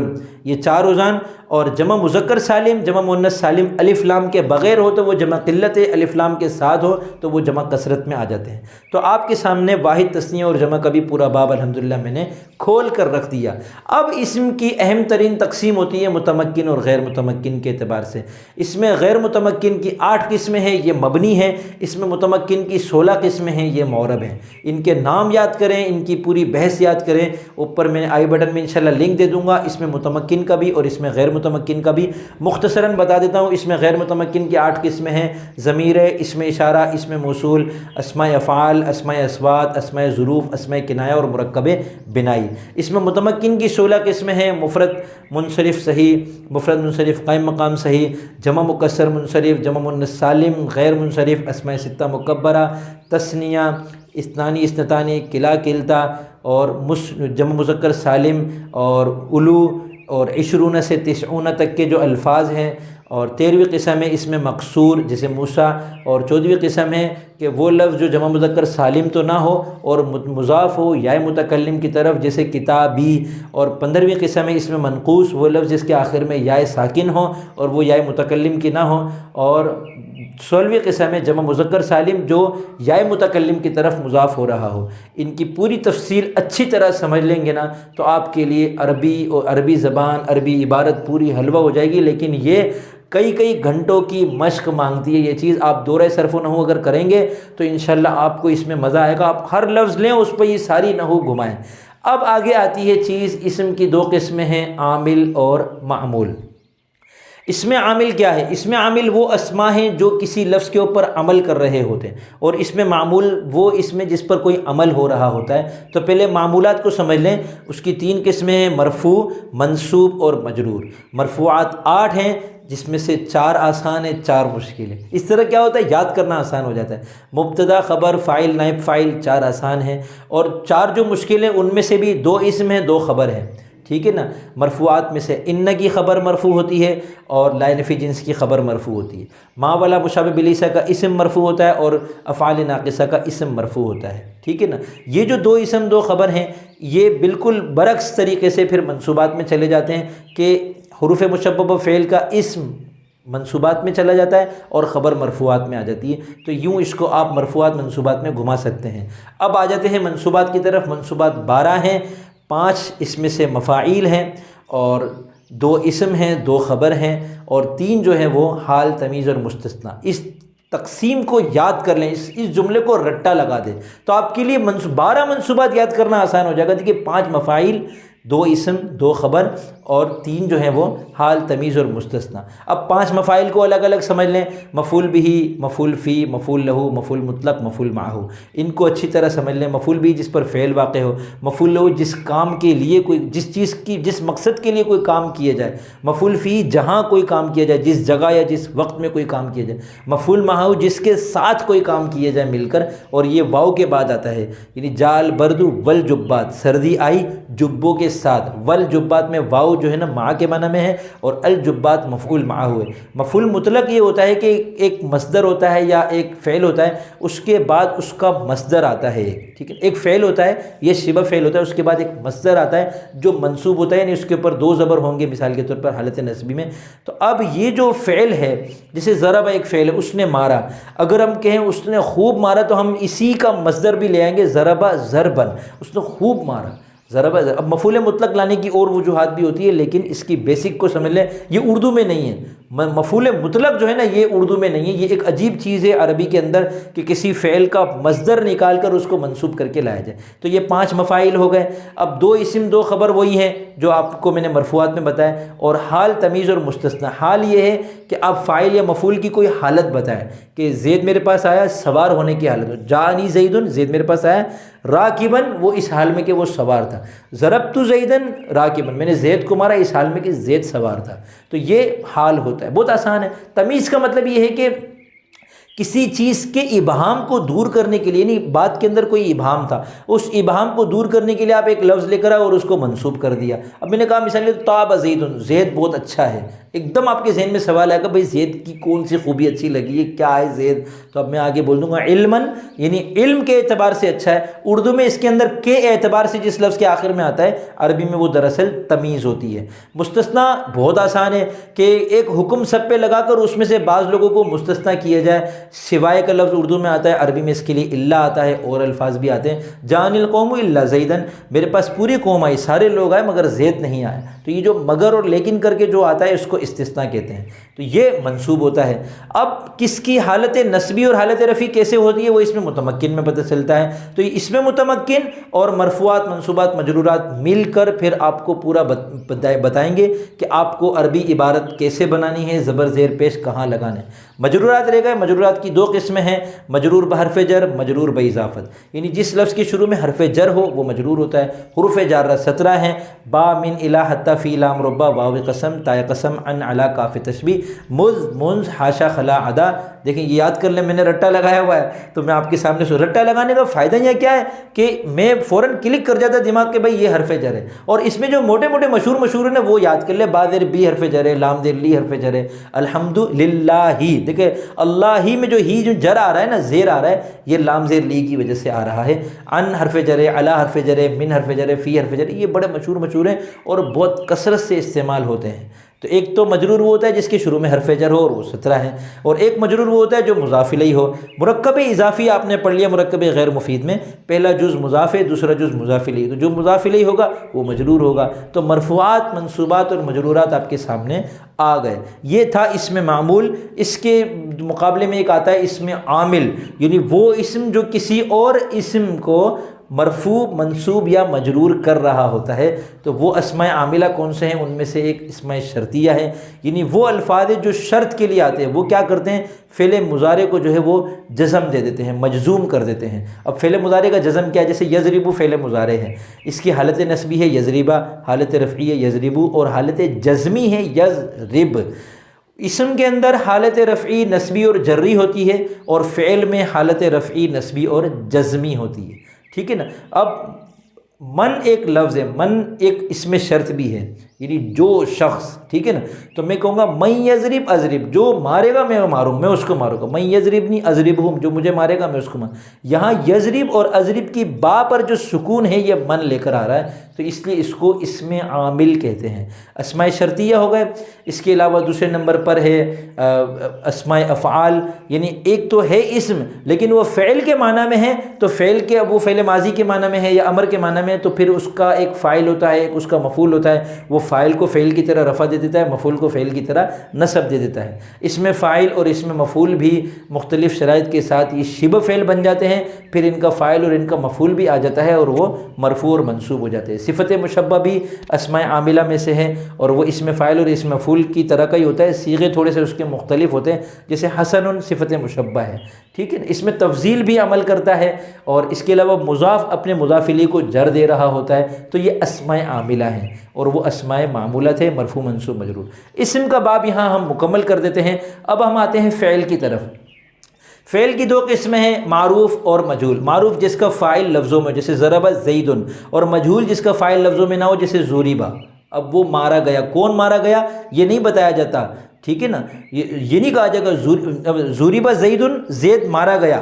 یہ 4 اوزان۔ اور جمع مذکر سالم، جمع مؤنث سالم الف لام کے بغیر ہو تو وہ جمع قلت ہے، الف لام کے ساتھ ہو تو وہ جمع کثرت میں آ جاتے ہیں۔ تو آپ کے سامنے واحد تثنیہ اور جمع کا بھی پورا باب الحمدللہ میں نے کھول کر رکھ دیا۔ اب اسم کی اہم ترین تقسیم ہوتی ہے متمکن اور غیر متمکن کے اعتبار سے۔ اس میں غیر متمکن کی 8 قسمیں ہیں، یہ مبنی ہیں۔ اس میں متمکن کی 16 قسمیں ہیں، یہ معرب ہیں۔ ان کے نام یاد کریں، ان کی پوری بحث یاد کریں، اوپر میں آئی بٹن میں انشاءاللہ لنک دے دوں گا، اس میں متمکن کا بھی اور اس میں غیر متمکن کا بھی۔ مختصراً بتا دیتا ہوں، اس میں غیر متمکن کی 8 قسمیں ہیں: ضمیر، اسم اشارہ، اسم موصول، اسماء افعال، اسماء اصوات، اسماء ظروف، اسماء کنایہ اور مرکب بنائی۔ اس میں متمکن کی 16 قسمیں ہیں: مفرد منصرف صحیح، مفرد منصرف قائم مقام صحیح، جمع مکسر منصرف، جمع مؤنث سالم، غیر منصرف، اسماء ستہ مکبرہ، تثنیہ، اثنانی اثنتانی، کلا کلتا، اور جمع مذکر سالم، اور الو، اور 20 سے 90 تک کے جو الفاظ ہیں۔ اور 13ویں قسم ہے اس میں مقصور جیسے موسیٰ، اور 14ویں قسم ہے کہ وہ لفظ جو جمع مذکر سالم تو نہ ہو اور مضاف ہو یا متکلم کی طرف جیسے کتابی، اور 15ویں قسم ہے اس میں منقوص، وہ لفظ جس کے آخر میں یا ساکن ہو اور وہ یا متکلم کی نہ ہو، اور 16ویں قسم ہے جمع مذکر سالم جو یا متکلم کی طرف مضاف ہو رہا ہو۔ ان کی پوری تفصیل اچھی طرح سمجھ لیں گے نا تو آپ کے لیے عربی اور عربی زبان، عربی عبارت پوری حلوہ ہو جائے گی۔ لیکن یہ کئی گھنٹوں کی مشق مانگتی ہے یہ چیز۔ آپ دورہ صرف و نحو اگر کریں گے تو انشاءاللہ آپ کو اس میں مزہ آئے گا۔ آپ ہر لفظ لیں اس پہ یہ ساری نحو گھمائیں۔ اب آگے آتی ہے چیز، اسم کی 2 قسمیں ہیں، عامل اور معمول۔ اس میں عامل کیا ہے؟ اس میں عامل وہ اسماء ہیں جو کسی لفظ کے اوپر عمل کر رہے ہوتے ہیں، اور اس میں معمول وہ اس میں جس پر کوئی عمل ہو رہا ہوتا ہے۔ تو پہلے معمولات کو سمجھ لیں، اس کی 3 قسمیں ہیں: مرفوع، منصوب اور مجرور۔ مرفوعات 8 ہیں جس میں سے 4 آسان ہیں، 4 مشکل ہیں۔ اس طرح کیا ہوتا ہے، یاد کرنا آسان ہو جاتا ہے۔ مبتدا، خبر، فاعل، نائب فاعل 4 آسان ہیں، اور 4 جو مشکل ہیں ان میں سے بھی 2 اسم ہیں، 2 خبر ہیں۔ ٹھیک ہے نا۔ مرفوعات میں سے ان کی خبر مرفوع ہوتی ہے اور لا نفی جنس کی خبر مرفوع ہوتی ہے۔ ما والا مشابہ بلیسا کا اسم مرفوع ہوتا ہے اور افعال ناقصہ کا اسم مرفوع ہوتا ہے، ٹھیک ہے نا۔ یہ جو دو اسم دو خبر ہیں یہ بالکل برعکس طریقے سے پھر منصوبات میں چلے جاتے ہیں کہ حروف مشببہ فعل کا اسم منصوبات میں چلا جاتا ہے اور خبر مرفوعات میں آ جاتی ہے، تو یوں اس کو آپ مرفوعات منصوبات میں گھما سکتے ہیں۔ اب آ جاتے ہیں منصوبات کی طرف۔ منصوبات 12 ہیں، 5 اس میں سے مفاعیل ہیں اور 2 اسم ہیں، 2 خبر ہیں اور 3 جو ہیں وہ حال، تمیز اور مستثنیٰ۔ اس تقسیم کو یاد کر لیں، اس جملے کو رٹا لگا دیں تو آپ کے لیے 12 منصوبات یاد کرنا آسان ہو جائے گا۔ دیکھیے 5 مفاعیل، 2 اسم، 2 خبر اور 3 جو ہیں وہ حال، تمیز اور مستثنیٰ۔ اب 5 مفاعل کو الگ الگ سمجھ لیں، مفعول بہ، مفعول فی، مفعول لہ، مفعول مطلق، مفعول معہ۔ ان کو اچھی طرح سمجھ لیں۔ مفعول بہ جس پر فعل واقع ہو، مفعول لہ جس کام کے لیے کوئی، جس چیز کی، جس مقصد کے لیے کوئی کام کیا جائے، مفعول فی جہاں کوئی کام کیا جائے، جس جگہ یا جس وقت میں کوئی کام کیا جائے، مفعول معہ جس کے ساتھ کوئی کام کیا جائے مل کر، اور یہ واو کے بعد آتا ہے، یعنی جال بردو والجبات، سردی آئی جبوں کے ساتھ۔ والجبات میں واو جو ہے نا مع کے معنی میں ہے اور الجبات مفعول معہ ہوئے۔ مفعول مطلق یہ ہوتا ہے کہ ایک مصدر ہوتا ہے یا ایک فعل ہوتا ہے، اس کے بعد اس کا مصدر آتا ہے، ٹھیک ہے۔ ایک فعل ہوتا ہے، یہ شبہ فعل ہوتا ہے، اس کے بعد ایک مصدر آتا ہے جو منصوب ہوتا ہے، یعنی اس کے اوپر 2 زبر ہوں گے مثال کے طور پر حالت نصبی میں۔ تو اب یہ جو فعل ہے، جیسے ضرب ایک فعل ہے، اس نے مارا، اگر ہم کہیں اس نے خوب مارا تو ہم اسی کا مصدر بھی لے آئیں گے، ضرب ضربن، اس نے خوب مارا، ضرب۔ اب مفعول مطلق لانے کی اور وجوہات بھی ہوتی ہے لیکن اس کی بیسک کو سمجھ لیں، یہ اردو میں نہیں ہے۔ مفعول مطلق جو ہے نا یہ اردو میں نہیں ہے، یہ ایک عجیب چیز ہے عربی کے اندر کہ کسی فعل کا مصدر نکال کر اس کو منصوب کر کے لایا جائے۔ تو یہ 5 مفاعل ہو گئے۔ اب 2 اسم 2 خبر وہی ہیں جو آپ کو میں نے مرفوعات میں بتایا، اور حال، تمیز اور مستثنیٰ۔ حال یہ ہے کہ آپ فاعل یا مفعول کی کوئی حالت بتائیں کہ زید میرے پاس آیا سوار ہونے کی حالت، جانی زیدن، زید میرے پاس آیا راکبن، وہ اس حال میں کہ وہ سوار تھا، ضربت زیدن راکبن، میں نے زید کو مارا اس حال میں کہ زید سوار تھا۔ تو یہ حال ہوتا ہے، بہت آسان ہے۔ تمیز کا مطلب یہ ہے کہ کسی چیز کے ابہام کو دور کرنے کے لیے، یعنی بات کے اندر کوئی ابہام تھا، اس ابہام کو دور کرنے کے لیے آپ ایک لفظ لے کر آئے اور اس کو منسوب کر دیا۔ اب میں نے کہا مثال طاب زید، زید بہت اچھا ہے، ایک دم آپ کے ذہن میں سوال آئے گا بھائی زید کی کون سی خوبی اچھی لگی ہے، کیا ہے زید؟ تو اب میں آگے بول دوں گا علماً، یعنی علم کے اعتبار سے اچھا ہے۔ اردو میں اس کے اندر کے اعتبار سے جس لفظ کے آخر میں آتا ہے، عربی میں وہ دراصل تمیز ہوتی ہے۔ مستثنیٰ بہت آسان ہے کہ ایک حکم سب پہ لگا کر اس میں سے بعض لوگوں کو مستثنیٰ کیا جائے۔ سوائے کا لفظ اردو میں آتا ہے، عربی میں اس کے لیے الا آتا ہے، اور الفاظ بھی آتے ہیں۔ جان القوم الا زیدن، میرے پاس پوری قوم آئی، سارے لوگ آئے مگر زید نہیں آیا۔ تو یہ جو مگر اور لیکن کر کے جو آتا ہے اس کو استثناء کہتے ہیں، تو یہ منصوب ہوتا ہے۔ اب کس کی حالت نسبی اور حالت رفعی کیسے ہوتی ہے وہ اس میں متمکن میں پتہ چلتا ہے۔ تو اس میں متمکن اور مرفوعات، منصوبات، مجرورات مل کر پھر آپ کو پورا بتائیں گے کہ آپ کو عربی عبارت کیسے بنانی ہے، زبر زیر پیش کہاں لگانے۔ مجرورات رہ گئے، مجرورات کی 2 قسمیں ہیں، مجرور بحرف جر، مجرور باضافت، یعنی جس لفظ کے شروع میں حرف جر ہو وہ مجرور ہوتا ہے۔ حروف جارہ 17 ہیں، با، من، الی، حتی، فی، لام، ربا، واو قسم، تا قسم، ان، علی، کاف تشبیہ، مذ، منذ، حاشا، خلا، عدا۔ دیکھیں یہ یاد کر لیں، میں نے رٹا لگایا ہوا ہے تو میں آپ کے سامنے سے رٹا لگانے کا فائدہ یہ کیا ہے کہ میں فوراً کلک کر جاتا دماغ کے بھائی یہ حرف جر ہے، اور اس میں جو موٹے موٹے مشہور ہیں وہ یاد کر لیں۔ با زیر بی حرف جر ہے، لام زیر لی حرف جر ہے، الحمد للہ ہی، دیکھیں اللہ ہی میں جو ہی جو جر آ رہا ہے نا، زیر آ رہا ہے، یہ لام زیر لی کی وجہ سے آ رہا ہے۔ ان حرف جر ہے، علی حرف جر ہے، من حرف جر ہے، فی حرف جر ہے، یہ بڑے مشہور ہیں اور بہت کثرت سے استعمال ہوتے ہیں۔ تو ایک تو مجرور وہ ہوتا ہے جس کے شروع میں حرف جر ہو اور وہ 17 ہیں، اور ایک مجرور وہ ہوتا ہے جو مضاف الیہ ہو۔ مرکب اضافی آپ نے پڑھ لیا مرکب غیر مفید میں، پہلا جز مضاف ہے، دوسرا جز مضاف الیہ، تو جو مضاف الیہ ہوگا وہ مجرور ہوگا۔ تو مرفوعات، منصوبات اور مجرورات آپ کے سامنے آ گئے۔ یہ تھا اسم معمول۔ اس کے مقابلے میں ایک آتا ہے اسم عامل، یعنی وہ اسم جو کسی اور اسم کو مرفوع، منصوب یا مجرور کر رہا ہوتا ہے۔ تو وہ اسماء عاملہ کون سے ہیں؟ ان میں سے ایک اسماء شرطیہ ہے، یعنی وہ الفاظ جو شرط کے لیے آتے ہیں، وہ کیا کرتے ہیں؟ فعل مضارع کو جو ہے وہ جزم دے دیتے ہیں، مجزوم کر دیتے ہیں۔ اب فعل مضارع کا جزم کیا ہے؟ جیسے یضرب فعل مضارع ہے، اس کی حالت نصبی ہے یضربا، حالت رفعی ہے یضربو، اور حالت جزمی ہے یضرب۔ اسم کے اندر حالت رفعی، نصبی اور جری ہوتی ہے، اور فعل میں حالت رفعی، نصبی اور جزمی ہوتی ہے، ٹھیک ہے نا۔ اب من ایک لفظ ہے، من ایک اس میں شرط بھی ہے، یعنی جو شخص، ٹھیک ہے نا، تو میں کہوں گا من یضرب اضرب، جو مارے گا میں ماروں، میں اس کو ماروں گا، من یضربنی اضربہم، جو مجھے مارے گا میں اس کو ماروں۔ یہاں یضرب اور اضرب کی با پر جو سکون ہے یہ من لے کر آ رہا ہے، تو اس لیے اس کو اسم عامل کہتے ہیں۔ اسماء شرطیہ ہو گئے، اس کے علاوہ دوسرے نمبر پر ہے اسماء افعال، یعنی ایک تو ہے اسم لیکن وہ فعل کے معنی میں ہے، تو فعل کے وہ فعل ماضی کے معنی میں ہے یا امر کے معنی میں ہے، تو پھر اس کا ایک فاعل ہوتا ہے، ایک اس کا مفعول ہوتا ہے، وہ فاعل کو فعل کی طرح رفع دے دیتا ہے، مفعول کو فعل کی طرح نصب دے دیتا ہے۔ اس میں فاعل اور اس میں مفعول بھی مختلف شرائط کے ساتھ یہ شبہ فعل بن جاتے ہیں، پھر ان کا فاعل اور ان کا مفعول بھی آ جاتا ہے اور وہ مرفوع اور منصوب ہو جاتے ہیں۔ صفت مشبہ بھی اسماء عاملہ میں سے ہے اور وہ اس میں فاعل اور اس میں مفعول کی طرح کا ہی ہوتا ہے، صیغے تھوڑے سے اس کے مختلف ہوتے ہیں، جیسے حسن صفت مشبہ ہے، ٹھیک ہے، اس میں تفضیل بھی عمل کرتا ہے، اور اس کے علاوہ مضاف اپنے مضاف الیہ کو جر دے رہا ہوتا ہے، تو یہ اسماء عاملہ ہیں، اور وہ اسماء معمولہ تھے، مرفوع منصوب مجرور۔ اسم کا باب یہاں ہم مکمل کر دیتے ہیں۔ اب ہم آتے ہیں فعل کی طرف۔ فعل کی دو قسمیں ہیں، معروف اور مجہول۔ معروف جس کا فاعل لفظوں میں جیسے ضرب زید، اور مجہول جس کا فاعل لفظوں میں نہ ہو جیسے ضرب۔ اب وہ مارا گیا، کون مارا گیا یہ نہیں بتایا جاتا، ٹھیک ہے نا، یہ نہیں کہا جائے گا ضرب زید، زید مارا گیا،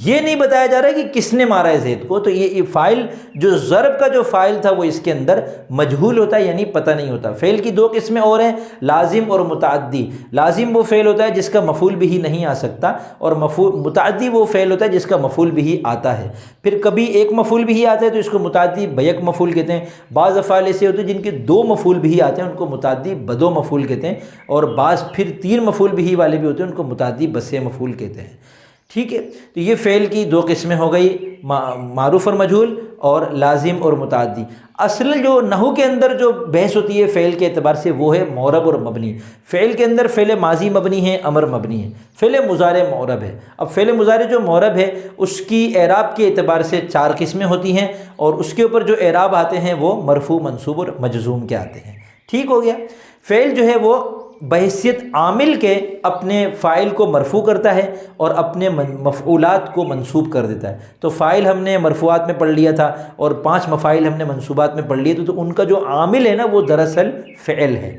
یہ نہیں بتایا جا رہا ہے کہ کس نے مارا ہے زید کو، تو یہ فاعل جو ضرب کا جو فاعل تھا وہ اس کے اندر مجہول ہوتا ہے، یعنی پتہ نہیں ہوتا۔ فعل کی دو قسمیں اور ہیں، لازم اور متعدی۔ لازم وہ فعل ہوتا ہے جس کا مفعول بھی نہیں آ سکتا، اور متعدی وہ فعل ہوتا ہے جس کا مفعول بھی آتا ہے۔ پھر کبھی ایک مفعول بھی آتا ہے تو اس کو متعدی بیک مفعول کہتے ہیں۔ بعض افعال ایسے ہوتے ہیں جن کے دو مفعول بھی آتے ہیں، ان کو متعدی بدو مفعول کہتے ہیں، اور بعض پھر تین مفعول بھی والے بھی ہوتے ہیں، ان کو متعدی بسے مفعول کہتے ہیں، ٹھیک ہے۔ تو یہ فعل کی دو قسمیں ہو گئی، معروف اور مجہول، اور لازم اور متعدی۔ اصل جو نحو کے اندر جو بحث ہوتی ہے فعل کے اعتبار سے وہ ہے معرب اور مبنی۔ فعل کے اندر فعل ماضی مبنی ہے، امر مبنی ہے، فعل مضارع معرب ہے۔ اب فعل مضارع جو معرب ہے اس کی اعراب کے اعتبار سے چار قسمیں ہوتی ہیں، اور اس کے اوپر جو اعراب آتے ہیں وہ مرفوع، منصوب اور مجزوم کے آتے ہیں، ٹھیک ہو گیا۔ فعل جو ہے وہ بحیثیت عامل کے اپنے فاعل کو مرفوع کرتا ہے اور اپنے مفعولات کو منصوب کر دیتا ہے۔ تو فاعل ہم نے مرفوعات میں پڑھ لیا تھا، اور 5 مفاعل ہم نے منصوبات میں پڑھ لیے، تو ان کا جو عامل ہے نا وہ دراصل فعل ہے۔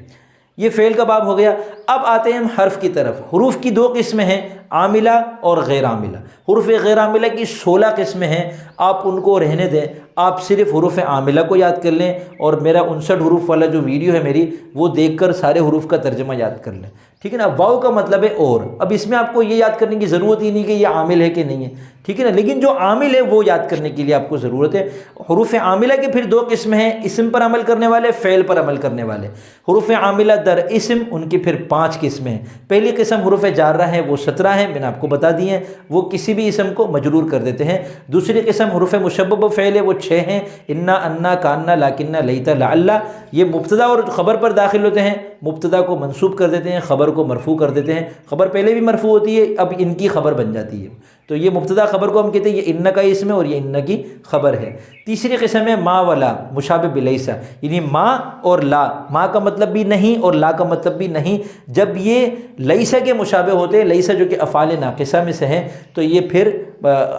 یہ فعل کا باب ہو گیا۔ اب آتے ہیں ہم حرف کی طرف۔ حروف کی دو قسمیں ہیں، عاملہ اور غیر عاملہ۔ حروف غیر عاملہ کی 16 قسمیں ہیں، آپ ان کو رہنے دیں، آپ صرف حروف عاملہ کو یاد کر لیں، اور میرا 59 حروف والا جو ویڈیو ہے میری، وہ دیکھ کر سارے حروف کا ترجمہ یاد کر لیں، ٹھیک ہے نا۔ واو کا مطلب ہے اور، اب اس میں آپ کو یہ یاد کرنے کی ضرورت ہی نہیں کہ یہ عامل ہے کہ نہیں ہے، ٹھیک ہے نا، لیکن جو عامل ہے وہ یاد کرنے کے لیے آپ کو ضرورت ہے۔ حروف عاملہ کے پھر دو قسمیں ہیں، اسم پر عمل کرنے والے، فعل پر عمل کرنے والے۔ حروف عاملہ در اسم ان کی پھر 5 قسمیں ہیں۔ پہلی قسم حروف جارہ ہیں، وہ 17 ہیں، میں نے آپ کو بتا دی ہیں، وہ کسی بھی اسم کو مجرور کر دیتے ہیں۔ دوسری قسم حروف مشبب و فعل ہے، وہ 6 ہیں، انا، انا، کانا، لاکنہ، لیتا، لعل۔ یہ مبتدا اور خبر پر داخل ہوتے ہیں، مبتدا کو منصوب کر دیتے ہیں، خبر کو مرفوع کر دیتے ہیں۔ خبر پہلے بھی مرفوع ہوتی ہے، اب ان کی خبر بن جاتی ہے، تو یہ مبتدا خبر کو ہم کہتے ہیں یہ ان کا اسم ہے اور یہ ان کی خبر ہے۔ تیسری قسم ہے ما ولا، مشابہ بلیسا، یعنی ما اور لا، ما کا مطلب بھی نہیں اور لا کا مطلب بھی نہیں۔ جب یہ لیسا کے مشابہ ہوتے ہیں، لیسا جو کہ افعال ناقصہ میں سے ہیں، تو یہ پھر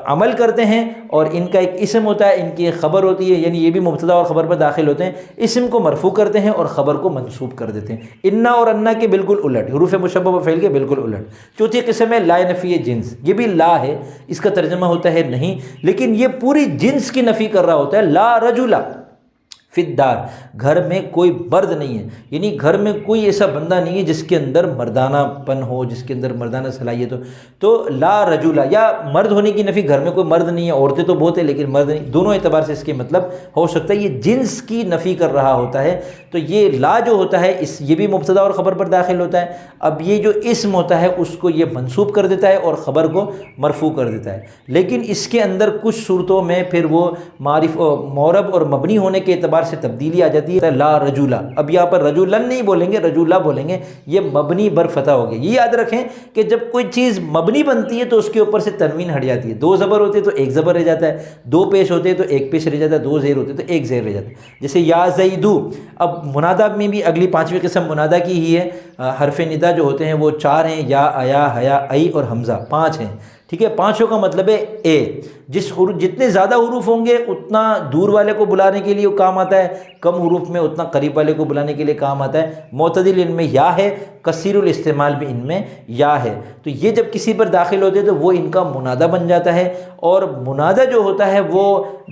عمل کرتے ہیں، اور ان کا ایک اسم ہوتا ہے، ان کی ایک خبر ہوتی ہے، یعنی یہ بھی مبتدا اور خبر پر داخل ہوتے ہیں، اسم کو مرفوع کرتے ہیں اور خبر کو منصوب کر دیتے ہیں۔ انا اور انا کے بالکل الٹ، حروف مشبہ و فعل کے بالکل الٹ۔ چوتھی قسم ہے لا نفی جنس، یہ بھی لا ہے، اس کا ترجمہ ہوتا ہے نہیں، لیکن یہ پوری جنس کی نفی کر رہا ہوتا ہے۔ لا رجل فی الدار، گھر میں کوئی مرد نہیں ہے، یعنی گھر میں کوئی ایسا بندہ نہیں ہے جس کے اندر مردانہ پن ہو، جس کے اندر مردانہ صلاحیت ہو۔ تو لا رجل، یا مرد ہونے کی نفی، گھر میں کوئی مرد نہیں ہے، عورتیں تو بہت ہیں لیکن مرد نہیں، دونوں اعتبار سے اس کے مطلب ہو سکتا ہے، یہ جنس کی نفی کر رہا ہوتا ہے۔ تو یہ لا جو ہوتا ہے یہ بھی مبتدا اور خبر پر داخل ہوتا ہے۔ اب یہ جو اسم ہوتا ہے اس کو یہ منصوب کر دیتا ہے اور خبر کو مرفوع کر دیتا ہے، لیکن اس کے اندر کچھ صورتوں میں پھر وہ معرب اور مبنی ہونے کے اعتبار سے تبدیلی آ جاتی ہے۔ لا رجولا، اب یہاں پر رجولن نہیں بولیں گے، رجولا بولیں گے، یہ مبنی بر فتح ہو گیا۔ یہ یاد رکھیں کہ جب کوئی چیز مبنی بنتی ہے تو اس کے اوپر سے تنوین ہٹ جاتی ہے۔ 2 زبر ہوتے تو 1 زبر رہ جاتا ہے، 2 پیش ہوتے تو 1 پیش رہ جاتا ہے، 2 زیر ہوتے تو 1 زیر رہ جاتا ہے، جیسے یا زیدو۔ اب منادا میں بھی اگلی 5ویں قسم منادا کی ہی ہے، حرف ندا جو ہوتے ہیں وہ 4 ہیں، یا، ایا، حیا، ای اور حمزہ 5 ہیں، ٹھیک ہے، پانچوں کا مطلب ہے اے، جتنے زیادہ حروف ہوں گے اتنا دور والے کو بلانے کے لیے کام آتا ہے، کم حروف میں اتنا قریب والے کو بلانے کے لیے کام آتا ہے۔ معتدل ان میں یا ہے، کثیر الاستعمال بھی ان میں یا ہے، تو یہ جب کسی پر داخل ہوتے ہیں تو وہ ان کا منادہ بن جاتا ہے، اور منادہ جو ہوتا ہے وہ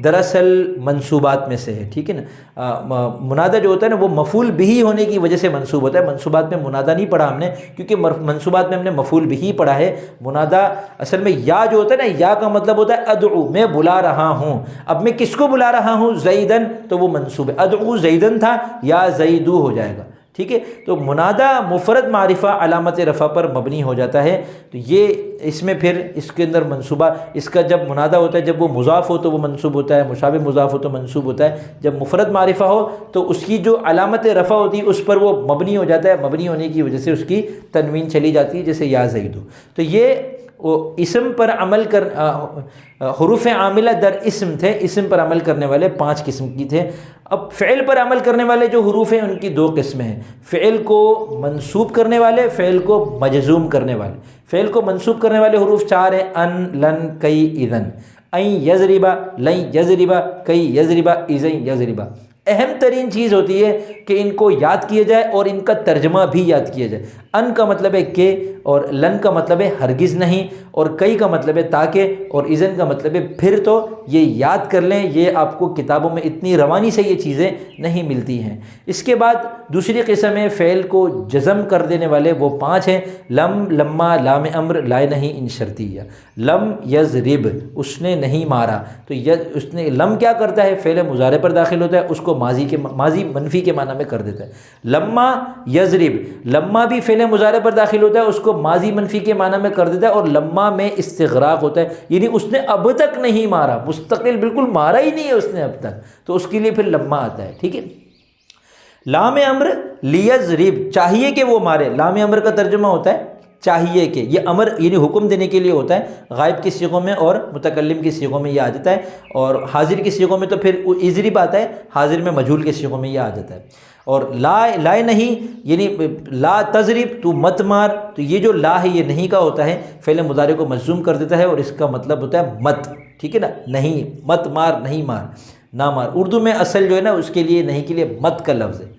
دراصل منصوبات میں سے ہے، ٹھیک ہے نا۔ منادہ جو ہوتا ہے نا وہ مفعول بہ ہونے کی وجہ سے منصوب ہوتا ہے، منصوبات میں منادہ نہیں پڑھا ہم نے، کیونکہ منصوبات میں ہم نے مفعول بہ پڑھا ہے۔ منادہ اصل میں یا جو ہوتا ہے نا، یا کا مطلب ہوتا ہے ادعو، میں بلا رہا ہوں، اب میں کس کو بلا رہا ہوں؟ زیدن، تو وہ منصوب ہے، ادعو زیدن تھا، یا زیدو ہو جائے گا، ٹھیک ہے۔ تو منادہ مفرد معرفہ علامت رفع پر مبنی ہو جاتا ہے، تو یہ اس میں پھر اس کے اندر منصوبہ، اس کا جب منادہ ہوتا ہے جب وہ مضاف ہو تو وہ منصوب ہوتا ہے، مشابہ مضاف ہو تو منصوب ہوتا ہے، جب مفرد معرفہ ہو تو اس کی جو علامت رفع ہوتی ہے اس پر وہ مبنی ہو جاتا ہے، مبنی ہونے کی وجہ سے اس کی تنوین چلی جاتی ہے، جیسے یا زیدو۔ تو یہ وہ اسم پر عمل حروف عاملہ در اسم تھے، اسم پر عمل کرنے والے 5 قسم کی تھے۔ اب فعل پر عمل کرنے والے جو حروف ہیں ان کی 2 قسمیں ہیں، فعل کو منصوب کرنے والے، فعل کو مجزوم کرنے والے۔ فعل کو منصوب کرنے والے حروف 4 ہیں، ان، لن، کئی، اذن۔ این یضربا، لن یضربا، کئی یضربا، اذن یضربا۔ اہم ترین چیز ہوتی ہے کہ ان کو یاد کیا جائے اور ان کا ترجمہ بھی یاد کیا جائے۔ ان کا مطلب ہے کہ، اور لن کا مطلب ہے ہرگز نہیں، اور کئی کا مطلب ہے تاکہ، اور اذن کا مطلب ہے پھر۔ تو یہ یاد کر لیں، یہ آپ کو کتابوں میں اتنی روانی سے یہ چیزیں نہیں ملتی ہیں۔ اس کے بعد دوسری قسم ہے فعل کو جزم کر دینے والے، وہ 5 ہیں، لم، لما، لام امر، لائے نہیں، ان شرطیہ۔ لم یضرب، اس نے نہیں مارا، تو اس نے لم کیا کرتا ہے؟ فعل مضارع پر داخل ہوتا ہے، اس کو ماضی منفی کے معنی میں کر دیتا ہے۔ لما یضرب، لما بھی فعل مضارع پر داخل ہوتا ہے، اس کو ماضی منفی کے معنی میں کر دیتا ہے، اور لما میں استغراق ہوتا ہے، یعنی اس نے اب تک نہیں مارا، مستقل بالکل مارا ہی نہیں ہے اس نے اب تک، تو اس کے لیے پھر لما آتا ہے، ٹھیک ہے۔ لام امر لیضرب، چاہیے کہ وہ مارے، لام امر کا ترجمہ ہوتا ہے چاہیے کہ، یہ امر یعنی حکم دینے کے لیے ہوتا ہے، غائب کی صیغوں میں اور متکلم کی صیغوں میں یہ آ جاتا ہے، اور حاضر کی صیغوں میں تو پھر اضرب آتا ہے، حاضر میں مجہول کی صیغوں میں یہ آ جاتا ہے۔ اور لائے نہیں، یعنی لا تضرب، تو مت مار، تو یہ جو لا ہے یہ نہیں کا ہوتا ہے، فعل مضارع کو مجزوم کر دیتا ہے، اور اس کا مطلب ہوتا ہے مت، ٹھیک ہے نا، نہیں، مت مار، نہیں مار، نہ مار۔ اردو میں اصل جو ہے نا اس کے لیے نہیں کے لیے مت کا لفظ ہے۔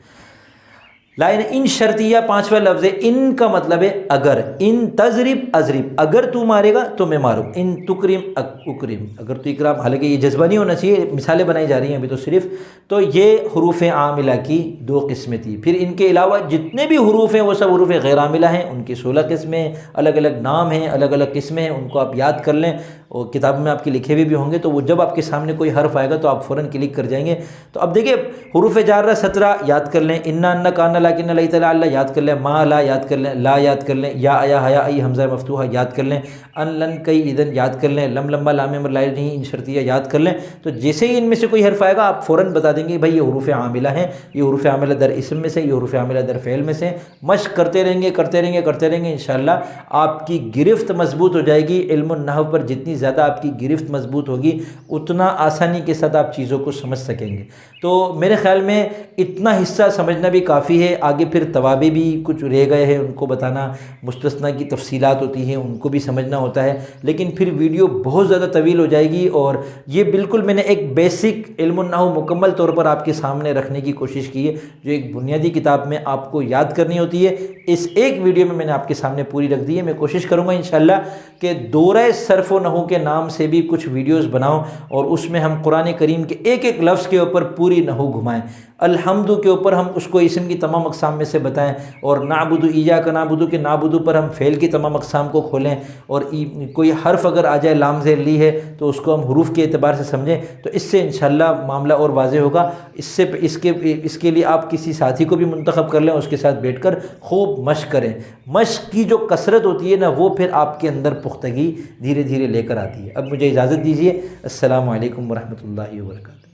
لائن ان شرطیہ 5واں لفظ ہے، ان کا مطلب ہے اگر، ان تضرب اضرب، اگر تو مارے گا تو میں ماروں، ان تکرم اکرم، اگر تو اکرام، حالانکہ یہ جذبہ نہیں ہونا چاہیے، مثالیں بنائی جا رہی ہیں ابھی تو صرف۔ تو یہ حروف عاملہ کی 2 قسمیں تھی۔ پھر ان کے علاوہ جتنے بھی حروف ہیں وہ سب حروف غیر عاملہ ہیں، ان کی 16 قسمیں ہیں، الگ الگ نام ہیں، الگ الگ قسمیں ہیں، ان کو آپ یاد کر لیں، اور کتاب میں آپ کے لکھے ہوئے بھی ہوں گے، تو وہ جب آپ کے سامنے کوئی حرف آئے گا تو آپ فوراً کلک کر جائیں گے۔ تو اب دیکھیں حروف جارہ 17 یاد کر لیں، انا، ان، کانا، لیکن، لا، تعالیٰ، اللہ یاد کر لیں، ما، لا یاد کر لیں، لا یاد کر لیں، یا، آیا، حیا، ای، حمزہ مفتوحہ یاد کر لیں، ان، لن، کئی، اذن یاد کر لیں، لم، لما، لام امر، لائے نہیں، ان شرطیہ یاد کر لیں۔ تو جیسے ہی ان میں سے کوئی حرف آئے گا آپ فوراً بتا دیں گے بھائی یہ حروف عاملہ ہیں، یہ حروف عاملہ در اسم میں سے، یہ حروف عاملہ در فعل میں سے۔ مشق کرتے رہیں گے، کرتے رہیں گے، کرتے رہیں گے، انشاءاللہ آپ کی گرفت مضبوط ہو جائے گی۔ علم النحو پر جتنی زیادہ آپ کی گرفت مضبوط ہوگی اتنا آسانی کے ساتھ آپ چیزوں کو سمجھ سکیں گے۔ تو میرے خیال میں اتنا حصہ سمجھنا بھی کافی ہے، آگے پھر توابع بھی کچھ رہ گئے ہیں، ان کو بتانا، مستثنیٰ کی تفصیلات ہوتی ہیں ان کو بھی سمجھنا ہوتا ہے، لیکن پھر ویڈیو بہت زیادہ طویل ہو جائے گی، اور یہ بالکل میں نے ایک بیسک علم النحو مکمل طور پر آپ کے سامنے رکھنے کی کوشش کی ہے، جو ایک بنیادی کتاب میں آپ کو یاد کرنی ہوتی ہے، اس ایک ویڈیو میں نے آپ کے سامنے پوری رکھ دی ہے۔ میں کوشش کروں گا انشاءاللہ کہ دورہ صرف و نحو کے نام سے بھی کچھ ویڈیوز بناؤں، اور اس میں ہم قرآن کریم کے ایک ایک لفظ کے اوپر پوری نحو گھمائیں، الحمد کے اوپر ہم اس کو اسم کی تمام اقسام میں سے بتائیں، اور نعبد، ایاک نعبد کے نعبد پر ہم فعل کی تمام اقسام کو کھولیں، اور کوئی حرف اگر آ جائے لام زیر لی ہے تو اس کو ہم حروف کے اعتبار سے سمجھیں، تو اس سے انشاءاللہ معاملہ اور واضح ہوگا۔ اس کے لیے آپ کسی ساتھی کو بھی منتخب کر لیں، اس کے ساتھ بیٹھ کر خوب مشق کریں۔ مشق کی جو کثرت ہوتی ہے نا وہ پھر آپ کے اندر پختگی دھیرے دھیرے لے کر آتی ہے۔ اب مجھے اجازت دیجیے، السلام علیکم ورحمۃ اللہ وبرکاتہ۔